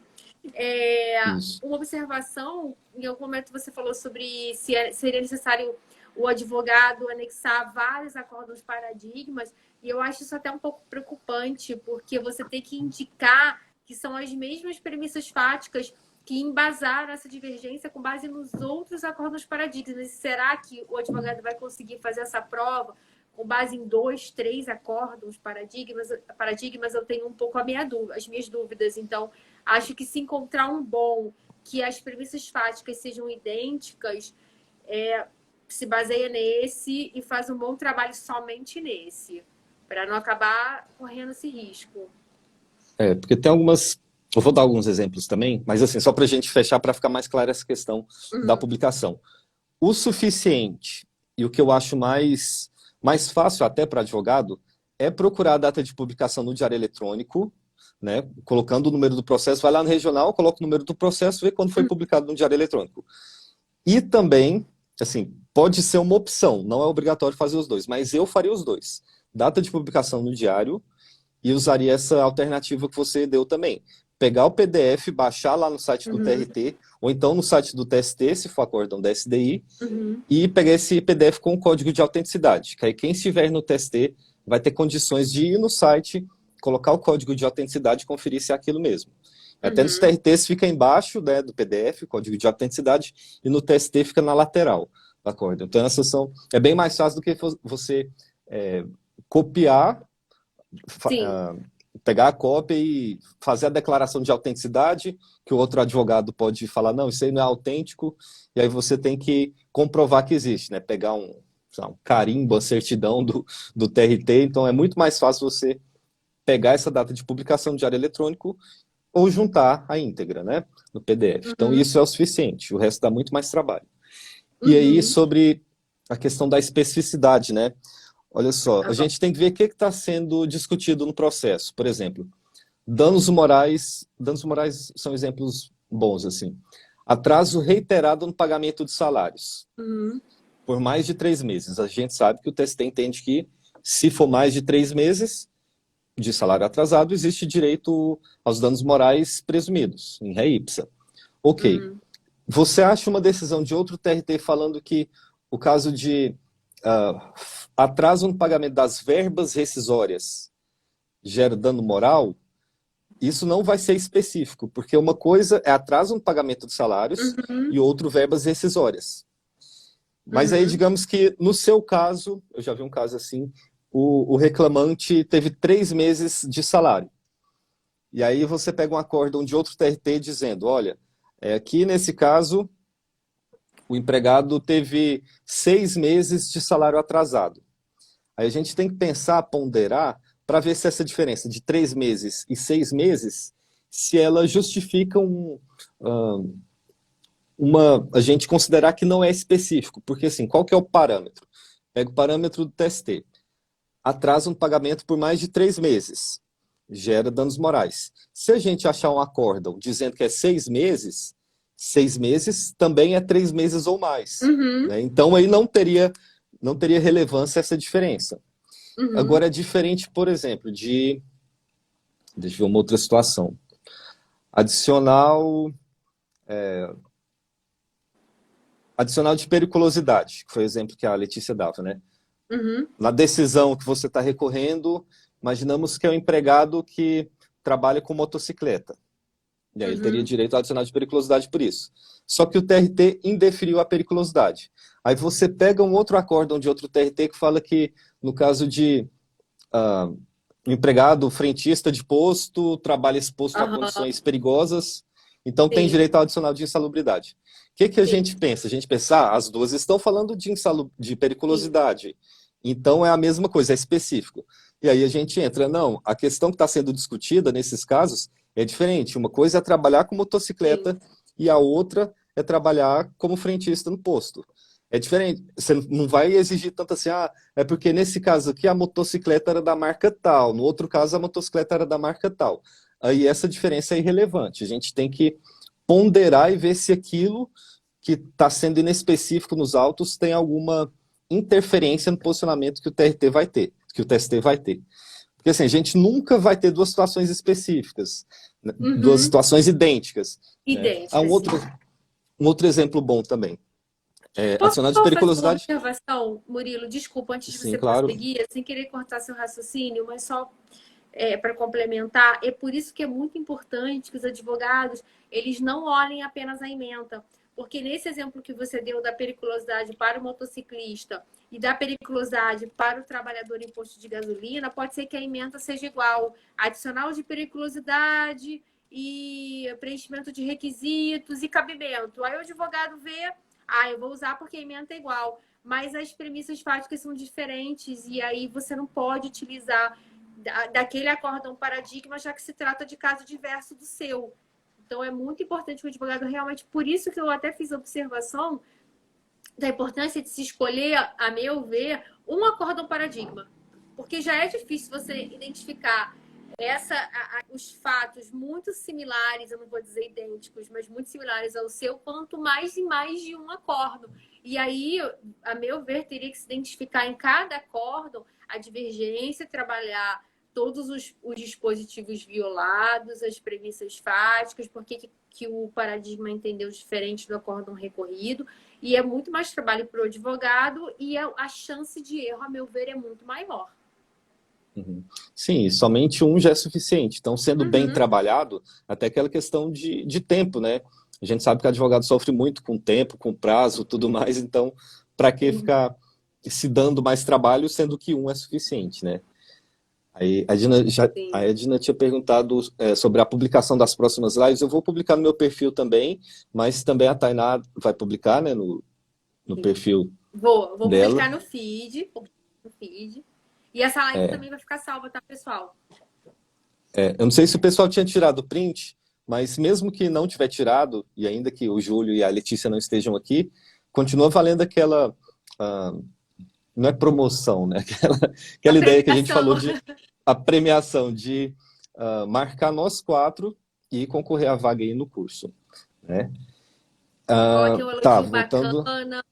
Uma observação, em algum momento você falou sobre se seria necessário o advogado anexar vários acórdãos paradigmas, e eu acho isso até um pouco preocupante, porque você tem que indicar que são as mesmas premissas fáticas que embasaram essa divergência com base nos outros acórdãos paradigmas. E será que o advogado vai conseguir fazer essa prova com base em 2, 3 acórdãos paradigmas? Eu tenho um pouco as minhas dúvidas. Então, acho que se encontrar um bom, que as premissas fáticas sejam idênticas, se baseia nesse e faz um bom trabalho somente nesse, para não acabar correndo esse risco. Porque tem algumas Eu vou dar alguns exemplos também, mas assim, só para a gente fechar, para ficar mais clara essa questão da publicação. O suficiente, e o que eu acho mais fácil até para advogado, é procurar a data de publicação no Diário Eletrônico, né, colocando o número do processo, vai lá no regional, coloca o número do processo, vê quando foi publicado no Diário Eletrônico. E também, assim, pode ser uma opção, não é obrigatório fazer os dois, mas eu faria os dois. Data de publicação no Diário e usaria essa alternativa que você deu também. Pegar o PDF, baixar lá no site do TRT, ou então no site do TST, se for acórdão da SDI, e pegar esse PDF com o código de autenticidade, que aí quem estiver no TST vai ter condições de ir no site, colocar o código de autenticidade e conferir se é aquilo mesmo. Até nos TRTs fica embaixo, né, do PDF, o código de autenticidade, e no TST fica na lateral do acórdão. Então, é bem mais fácil do que você copiar, pegar a cópia e fazer a declaração de autenticidade, que o outro advogado pode falar, não, isso aí não é autêntico, e aí você tem que comprovar que existe, né? Pegar um carimbo, a certidão do TRT, então é muito mais fácil você pegar essa data de publicação do Diário Eletrônico ou juntar a íntegra, né, no PDF. Então isso é o suficiente, o resto dá muito mais trabalho. E aí, sobre a questão da especificidade, né? Olha só, a gente tem que ver o que está sendo discutido no processo. Por exemplo, danos morais são exemplos bons, assim. Atraso reiterado no pagamento de salários. Por mais de 3 meses. A gente sabe que o TST entende que, se for mais de 3 meses de salário atrasado, existe direito aos danos morais presumidos, em ré ipsa. Ok. Você acha uma decisão de outro TRT falando que o caso de atraso no pagamento das verbas rescisórias gera dano moral? Isso não vai ser específico, porque uma coisa é atraso no pagamento de salários e outro verbas rescisórias. Mas aí, digamos que no seu caso, eu já vi um caso assim, o reclamante teve 3 meses de salário. E aí você pega um acórdão de outro TRT dizendo, olha, aqui nesse caso, o empregado teve 6 meses de salário atrasado. Aí a gente tem que pensar, ponderar, para ver se essa diferença de 3 meses e 6 meses, se ela justifica a gente considerar que não é específico. Porque assim, qual que é o parâmetro? Pega o parâmetro do TST. Atraso no pagamento por mais de 3 meses. Gera danos morais. Se a gente achar um acórdão dizendo que é 6 meses, 6 meses também é 3 meses ou mais. Né? Então aí não teria relevância essa diferença. Agora é diferente, por exemplo, deixa eu ver uma outra situação. Adicional de periculosidade, que foi o exemplo que a Letícia dava, né? Na decisão que você está recorrendo, imaginamos que é um empregado que trabalha com motocicleta. E aí ele teria direito ao adicional de periculosidade por isso. Só que o TRT indeferiu a periculosidade. Aí você pega um outro acórdão de outro TRT que fala que, no caso de um empregado frentista de posto, trabalha exposto a condições perigosas, então tem direito ao adicional de insalubridade. O que a gente pensa? A gente pensa, as duas estão falando de periculosidade. Então é a mesma coisa, é específico. E aí a gente entra, não, a questão que está sendo discutida nesses casos é diferente. Uma coisa é trabalhar com motocicleta e a outra é trabalhar como frentista no posto. É diferente. Você não vai exigir tanto assim, é porque nesse caso aqui a motocicleta era da marca tal, no outro caso a motocicleta era da marca tal. Aí essa diferença é irrelevante. A gente tem que ponderar e ver se aquilo que está sendo inespecífico nos autos tem alguma interferência no posicionamento que o TRT vai ter, que o TST vai ter. Porque assim, a gente nunca vai ter duas situações específicas, né? Duas situações idênticas. Idênticas. Né? Um outro exemplo bom também. Adicional de periculosidade. Fazer uma observação, Murilo? Desculpa, antes de você claro. prosseguir, sem querer cortar seu raciocínio, mas só para complementar, é por isso que é muito importante que os advogados eles não olhem apenas a ementa. Porque nesse exemplo que você deu da periculosidade para o motociclista e da periculosidade para o trabalhador em posto de gasolina, pode ser que a ementa seja igual. Adicional de periculosidade e preenchimento de requisitos e cabimento. Aí o advogado vê, eu vou usar porque a ementa é igual. Mas as premissas fáticas são diferentes e aí você não pode utilizar daquele acórdão paradigma, já que se trata de caso diverso do seu. Então, é muito importante que o advogado realmente... Por isso que eu até fiz a observação da importância de se escolher, a meu ver, um acórdão paradigma. Porque já é difícil você identificar os fatos muito similares, eu não vou dizer idênticos, mas muito similares ao seu, quanto mais e mais de um acórdão. E aí, a meu ver, teria que se identificar em cada acórdão a divergência, trabalhar todos os dispositivos violados, as premissas fáticas, por que o paradigma entendeu diferente do acórdão recorrido. E é muito mais trabalho para o advogado e a chance de erro, a meu ver, é muito maior. Sim, somente um já é suficiente. Então, sendo bem trabalhado, até aquela questão de tempo, né? A gente sabe que o advogado sofre muito com tempo, com prazo, tudo mais. Então, para que ficar se dando mais trabalho, sendo que um é suficiente, né? Aí a Edna tinha perguntado sobre a publicação das próximas lives. Eu vou publicar no meu perfil também, mas também a Tainá vai publicar, né, no perfil Vou dela. publicar no feed. E essa live também vai ficar salva, tá, pessoal? Eu não sei se o pessoal tinha tirado o print, mas mesmo que não tiver tirado, e ainda que o Júlio e a Letícia não estejam aqui, continua valendo aquela... não é promoção, né? Aquela ideia que a gente falou de a premiação de marcar nós 4 e concorrer à vaga aí no curso, né? Tem um elogio voltando... bacana.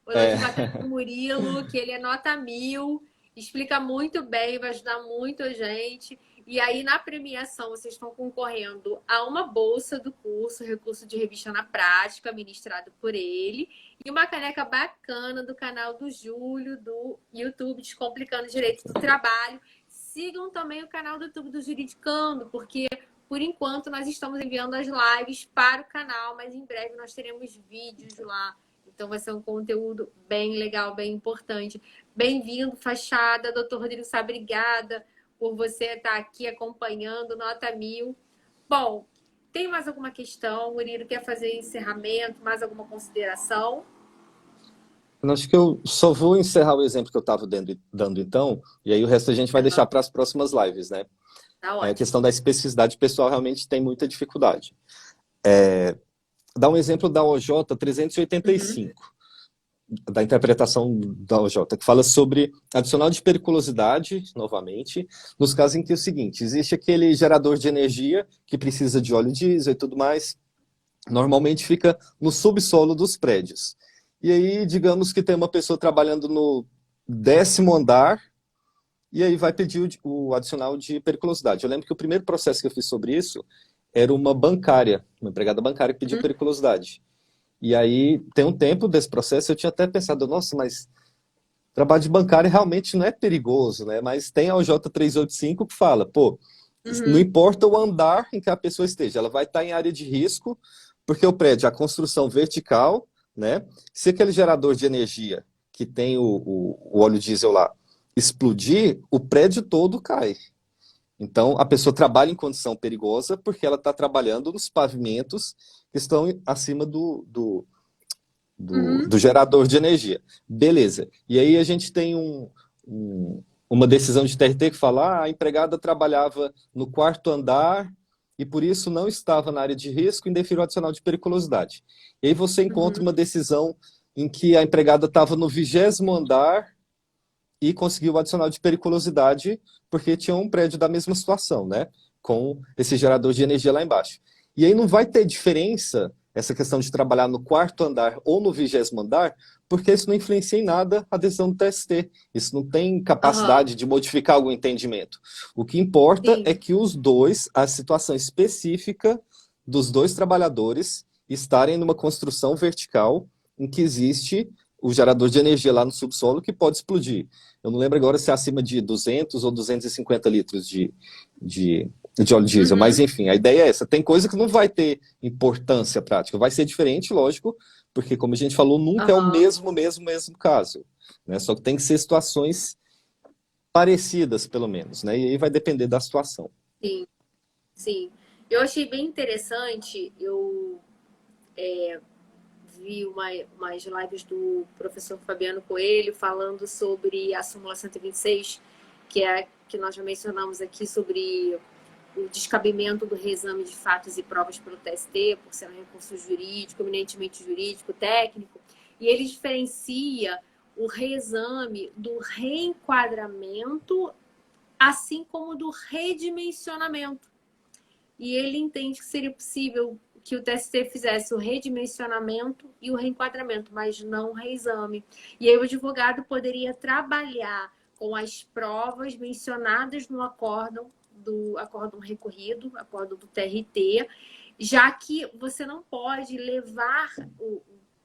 O elogio bacana do Murilo, que ele é nota 1000, explica muito bem, vai ajudar muito a gente. E aí, na premiação, vocês estão concorrendo a uma bolsa do curso, recurso de revista na prática, ministrado por ele, e uma caneca bacana do canal do Júlio, do YouTube Descomplicando Direito do Trabalho. Sigam também o canal do YouTube do Juridicando, porque, por enquanto, nós estamos enviando as lives para o canal, mas em breve nós teremos vídeos lá. Então, vai ser um conteúdo bem legal, bem importante. Bem-vindo, Fachada. Doutor Rodrigo Sá, obrigada por você estar aqui acompanhando, nota 1000. Bom, tem mais alguma questão? Murilo, quer fazer encerramento? Mais alguma consideração? Eu acho que eu só vou encerrar o exemplo que eu estava dando então, e aí o resto a gente vai deixar para as próximas lives, né? Tá ótimo. A questão da especificidade pessoal realmente tem muita dificuldade. Dá um exemplo da OJ 385, da interpretação da OJ, que fala sobre adicional de periculosidade, novamente, nos casos em que é o seguinte, existe aquele gerador de energia que precisa de óleo diesel e tudo mais, normalmente fica no subsolo dos prédios. E aí, digamos que tem uma pessoa trabalhando no 10º andar, e aí vai pedir o adicional de periculosidade. Eu lembro que o primeiro processo que eu fiz sobre isso era uma bancária, uma empregada bancária que pediu periculosidade. E aí, tem um tempo desse processo, eu tinha até pensado, nossa, mas trabalho de bancária realmente não é perigoso, né? Mas tem a OJ 385 que fala, pô, não importa o andar em que a pessoa esteja, ela vai estar em área de risco, porque o prédio, a construção vertical, né? Se aquele gerador de energia que tem o óleo diesel lá explodir, o prédio todo cai. Então, a pessoa trabalha em condição perigosa porque ela está trabalhando nos pavimentos que estão acima do gerador de energia. Beleza. E aí a gente tem uma decisão de TRT que fala a empregada trabalhava no 4º andar e por isso não estava na área de risco e indeferiu o adicional de periculosidade. E aí você encontra uma decisão em que a empregada estava no 20º andar e conseguiu o adicional de periculosidade porque tinha um prédio da mesma situação, né? Com esse gerador de energia lá embaixo. E aí não vai ter diferença essa questão de trabalhar no 4º andar ou no 20º andar, porque isso não influencia em nada a decisão do TST. Isso não tem capacidade de modificar algum entendimento. O que importa é que os dois, a situação específica dos dois trabalhadores estarem numa construção vertical em que existe o gerador de energia lá no subsolo que pode explodir. Eu não lembro agora se é acima de 200 ou 250 litros de óleo diesel, mas enfim, a ideia é essa. Tem coisa que não vai ter importância prática, vai ser diferente, lógico, porque como a gente falou, nunca é o mesmo caso, né? Só que tem que ser situações parecidas, pelo menos, né? E aí vai depender da situação. Sim, sim. Eu achei bem interessante, eu vi umas lives do professor Fabiano Coelho falando sobre a súmula 126, que que nós já mencionamos aqui sobre o descabimento do reexame de fatos e provas pelo TST, por ser um recurso jurídico, eminentemente jurídico, técnico, e ele diferencia o reexame do reenquadramento, assim como do redimensionamento. E ele entende que seria possível que o TST fizesse o redimensionamento e o reenquadramento, mas não o reexame. E aí o advogado poderia trabalhar com as provas mencionadas no acórdão recorrido, acórdão do TRT, já que você não pode levar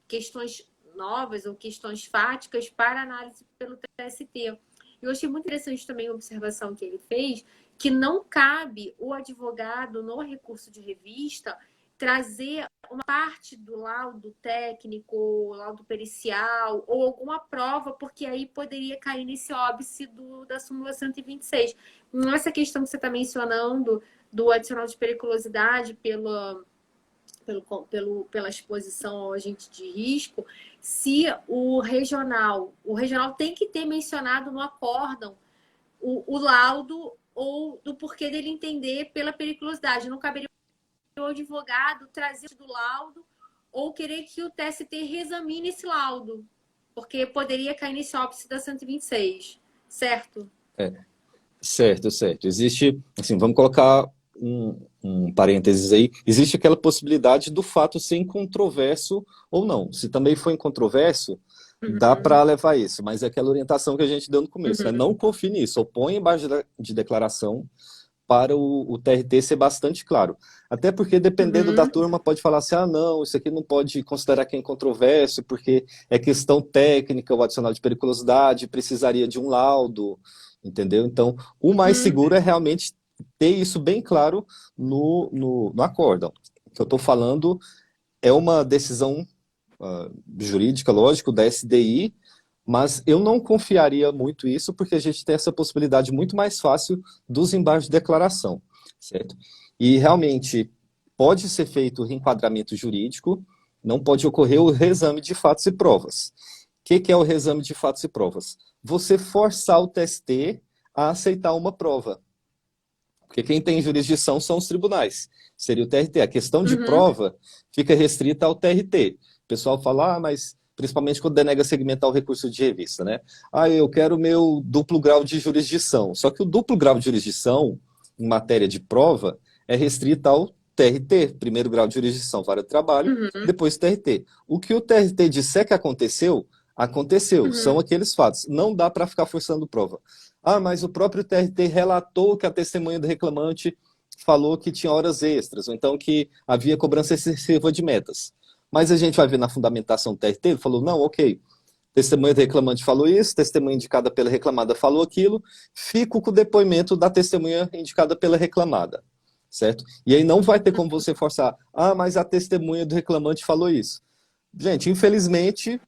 questões novas ou questões fáticas para análise pelo TST. Eu achei muito interessante também a observação que ele fez, que não cabe o advogado, no recurso de revista, trazer uma parte do laudo técnico, laudo pericial, ou alguma prova, porque aí poderia cair nesse óbice da súmula 126. Essa questão que você está mencionando do adicional de periculosidade pela exposição ao agente de risco, se o regional tem que ter mencionado no acórdão o laudo ou do porquê dele entender pela periculosidade. Não caberia o advogado trazer do laudo ou querer que o TST reexamine esse laudo, porque poderia cair nesse óbice da 126, certo? Certo. Existe, assim, vamos colocar um parênteses aí, existe aquela possibilidade do fato ser incontroverso ou não. Se também for incontroverso, dá para levar isso, mas é aquela orientação que a gente deu no começo, não confie nisso, opõe embaixo de declaração para o TRT ser bastante claro. Até porque, dependendo da turma, pode falar assim, não, isso aqui não pode considerar que é incontroverso, porque é questão técnica, o adicional de periculosidade, precisaria de um laudo, entendeu? Então, o mais seguro é realmente ter isso bem claro no acórdão. O que eu estou falando é uma decisão jurídica, lógico, da SDI, mas eu não confiaria muito isso, porque a gente tem essa possibilidade muito mais fácil dos embargos de declaração, certo? E realmente pode ser feito o reenquadramento jurídico, não pode ocorrer o reexame de fatos e provas. O que é o reexame de fatos e provas? Você forçar o TST a aceitar uma prova. Porque quem tem jurisdição são os tribunais, seria o TRT. A questão de prova fica restrita ao TRT. O pessoal fala, mas principalmente quando denega segmentar o recurso de revista, né? Eu quero o meu duplo grau de jurisdição. Só que o duplo grau de jurisdição, em matéria de prova, é restrita ao TRT, primeiro grau de jurisdição, vara de trabalho, depois TRT. O que o TRT disser que aconteceu, são aqueles fatos. Não dá para ficar forçando prova. Mas o próprio TRT relatou que a testemunha do reclamante falou que tinha horas extras, ou então que havia cobrança excessiva de metas. Mas a gente vai ver na fundamentação do TRT, ele falou, não, ok, testemunha do reclamante falou isso, testemunha indicada pela reclamada falou aquilo, fico com o depoimento da testemunha indicada pela reclamada, certo? E aí não vai ter como você forçar, mas a testemunha do reclamante falou isso. Gente, infelizmente,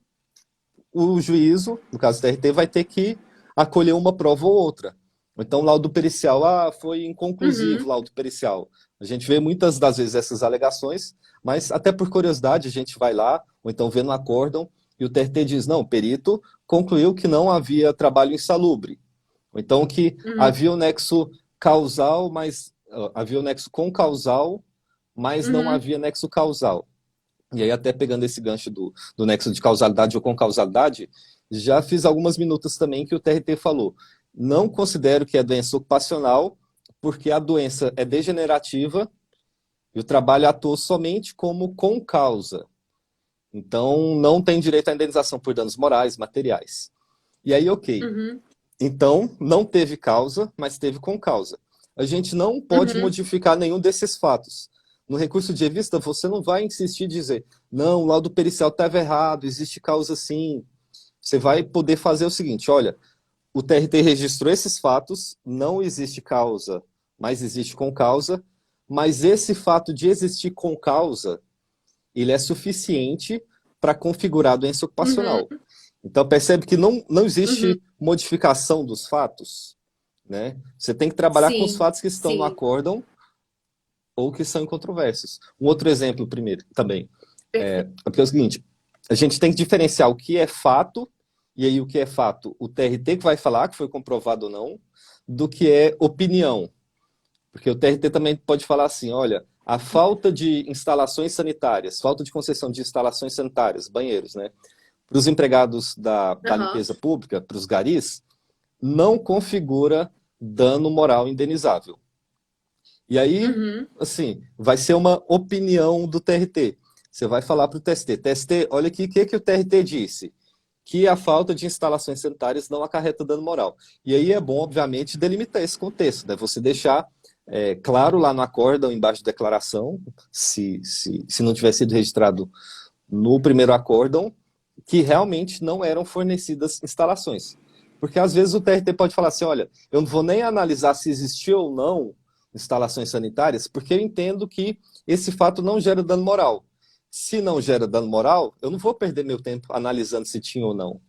o juízo, no caso do TRT, vai ter que acolher uma prova ou outra. Então, laudo pericial, foi inconclusivo, laudo pericial. A gente vê muitas das vezes essas alegações, mas até por curiosidade a gente vai lá, ou então vê no acórdão, e o TRT diz, não, o perito concluiu que não havia trabalho insalubre. Ou então que havia o nexo causal, mas havia o nexo concausal, mas não havia nexo causal. E aí, até pegando esse gancho do nexo de causalidade ou concausalidade, já fiz algumas minutas também que o TRT falou. Não considero que é doença ocupacional, porque a doença é degenerativa e o trabalho atua somente como concausa. Então, não tem direito à indenização por danos morais, materiais. E aí, ok. Então, não teve causa, mas teve concausa. A gente não pode modificar nenhum desses fatos. No recurso de revista, você não vai insistir em dizer, não, o laudo pericial estava errado, existe causa sim. Você vai poder fazer o seguinte, olha, o TRT registrou esses fatos, não existe causa, mas existe concausa, mas esse fato de existir concausa, ele é suficiente para configurar a doença ocupacional. Então, percebe que não existe modificação dos fatos, né? Você tem que trabalhar com os fatos que estão no acórdão ou que são incontroversos. Um outro exemplo primeiro, também. Porque é o seguinte, a gente tem que diferenciar o que é fato, e aí o que é fato, o TRT que vai falar que foi comprovado ou não, do que é opinião. Porque o TRT também pode falar assim, olha, a falta de instalações sanitárias, falta de concessão de instalações sanitárias, banheiros, né? Para os empregados da Aham. limpeza pública, para os garis, não configura dano moral indenizável. E aí, Uhum. assim, vai ser uma opinião do TRT. Você vai falar para o TST, TST, olha aqui o que o TRT disse, que a falta de instalações sanitárias não acarreta dano moral. E aí é bom, obviamente, delimitar esse contexto, né? Você deixar claro lá no acórdão, embaixo da declaração, se não tiver sido registrado no primeiro acórdão, que realmente não eram fornecidas instalações. Porque às vezes o TRT pode falar assim, olha, eu não vou nem analisar se existiu ou não instalações sanitárias, porque eu entendo que esse fato não gera dano moral. Se não gera dano moral, eu não vou perder meu tempo analisando se tinha ou não.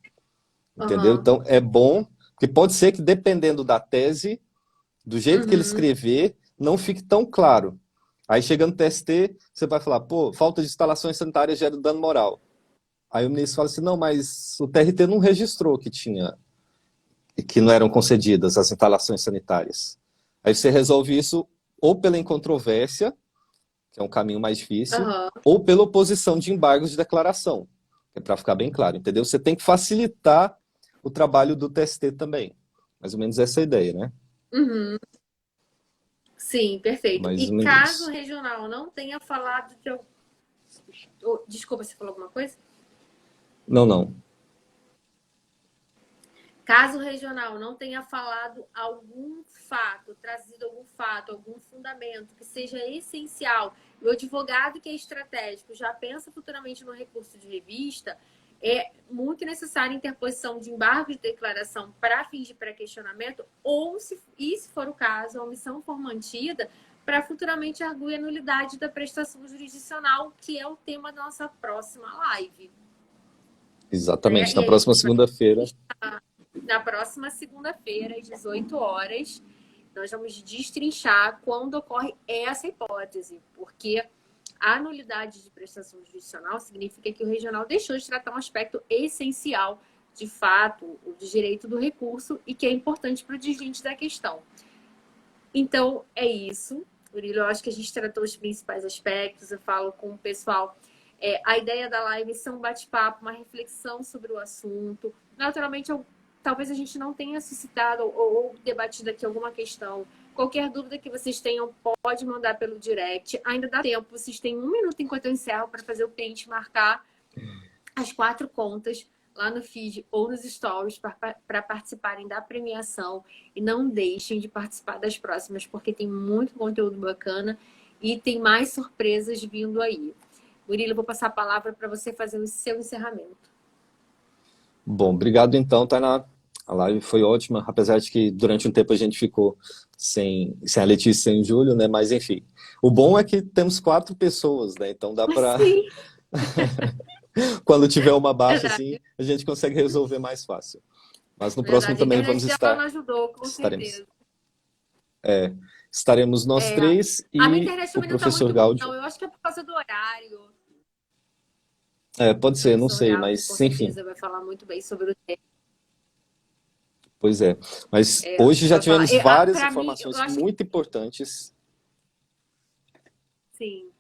Entendeu? Aham. Então é bom, porque pode ser que dependendo da tese, do jeito que ele Uhum. escrever, não fique tão claro. Aí chegando no TST, você vai falar, pô, falta de instalações sanitárias gera dano moral. Aí o ministro fala assim, não, mas o TRT não registrou que não eram concedidas as instalações sanitárias. Aí você resolve isso ou pela incontrovérsia, que é um caminho mais difícil, Aham. ou pela oposição de embargos de declaração, que é para ficar bem claro, entendeu? Você tem que facilitar o trabalho do TST também. Mais ou menos essa é a ideia, né? Uhum. Sim, perfeito. Mais E ou menos caso o isso. regional não tenha falado de. Desculpa, você falou alguma coisa? Não, não. Caso o regional não tenha falado algum fato, trazido algum fato, algum fundamento que seja essencial, e o advogado que é estratégico já pensa futuramente no recurso de revista, é muito necessária a interposição de embargo de declaração para fins de pré-questionamento, ou, se for o caso, a omissão for mantida, para futuramente arguir a nulidade da prestação jurisdicional, que é o tema da nossa próxima live. Né? Exatamente. E Na aí a próxima gente vai segunda-feira. na próxima segunda-feira, às 18 horas, nós vamos destrinchar quando ocorre essa hipótese, porque a nulidade de prestação jurisdicional significa que o regional deixou de tratar um aspecto essencial, de fato, o de direito do recurso e que é importante para o desvinte da questão. Então, é isso. Murilo, eu acho que a gente tratou os principais aspectos, eu falo com o pessoal. A ideia da live é ser um bate-papo, uma reflexão sobre o assunto. Naturalmente, talvez a gente não tenha suscitado ou debatido aqui alguma questão. Qualquer dúvida que vocês tenham, pode mandar pelo direct. Ainda dá tempo, vocês têm 1 minuto enquanto eu encerro para fazer o print, marcar as 4 contas lá no feed ou nos stories para participarem da premiação. E não deixem de participar das próximas, porque tem muito conteúdo bacana e tem mais surpresas vindo aí. Murilo, vou passar a palavra para você fazer o seu encerramento. Bom, obrigado então, Tainá. A live foi ótima, apesar de que durante um tempo a gente ficou sem a Letícia e sem o Júlio, né? Mas enfim. O bom é que temos 4 pessoas, né? Então dá para Sim, quando tiver uma baixa assim, verdade. a gente consegue resolver mais fácil. Mas no próximo Verdade. A também vamos internet dela não estar, ajudou, com estaremos. certeza. Estaremos nós É, 3 a minha e internet o também não está professor muito boa, Gáudio. não. Eu acho que é por causa do horário. Pode O ser, não professor sei, Gáudio, com mas enfim. certeza, vai falar muito bem sobre o tema. Pois é. Mas hoje já Vai falar. tivemos várias Para mim, eu informações acho que muito importantes. sim.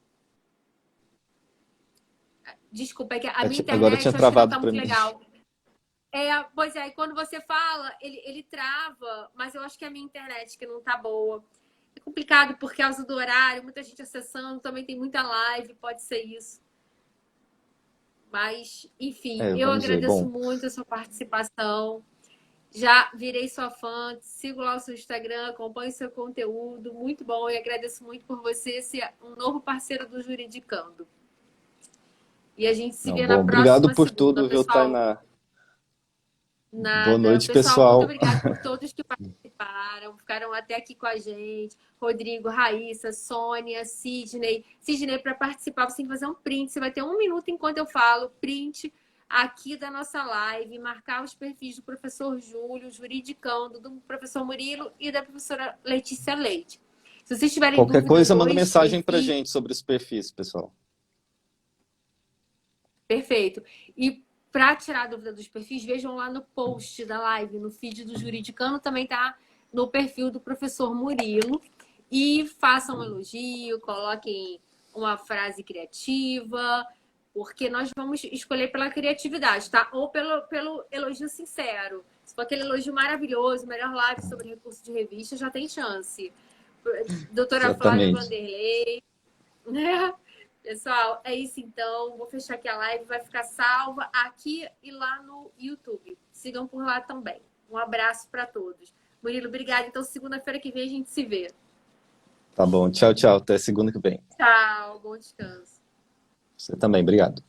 Desculpa, é que a minha Agora tinha internet eu acho que não travado está para muito mim. legal. Pois é, e quando você fala, ele trava, mas eu acho que é a minha internet que não tá boa. É complicado por causa do horário, muita gente acessando, também tem muita live, pode ser isso. Mas, enfim, eu Vamos ver. agradeço Bom, muito a sua participação. Já virei sua fã, sigo lá o seu Instagram, acompanho seu conteúdo, muito bom. E agradeço muito por você ser um novo parceiro do Juridicando. E a gente se não, vê na bom, obrigado próxima por segunda, tudo, viu, pessoal. Tainá? Boa Nada. noite, Pessoal, muito pessoal. obrigada por todos que participaram, ficaram até aqui com a gente. Rodrigo, Raíssa, Sônia, Sidney. Sidney, para participar, você tem que fazer um print. Você vai ter 1 minuto enquanto eu falo, print aqui da nossa live, marcar os perfis do professor Júlio, juridicando, do professor Murilo e da professora Letícia Leite. Se vocês tiverem Qualquer dúvida coisa, manda dos mensagem pra perfis, gente sobre os perfis, pessoal. perfeito. E para tirar a dúvida dos perfis, vejam lá no post da live, no feed do Juridicano, também tá no perfil do professor Murilo e façam um elogio, coloquem uma frase criativa, porque nós vamos escolher pela criatividade, tá? Ou pelo elogio sincero. Se for aquele elogio maravilhoso, melhor live sobre recurso de revista, já tem chance. Doutora Flávia Exatamente. Vanderlei, né? Pessoal, é isso então. Vou fechar aqui a live, vai ficar salva aqui e lá no YouTube. Sigam por lá também. Um abraço para todos. Murilo, obrigada. Então, segunda-feira que vem a gente se vê. Tá bom, tchau, tchau. Até segunda que vem. Tchau, bom descanso. Você também, obrigado.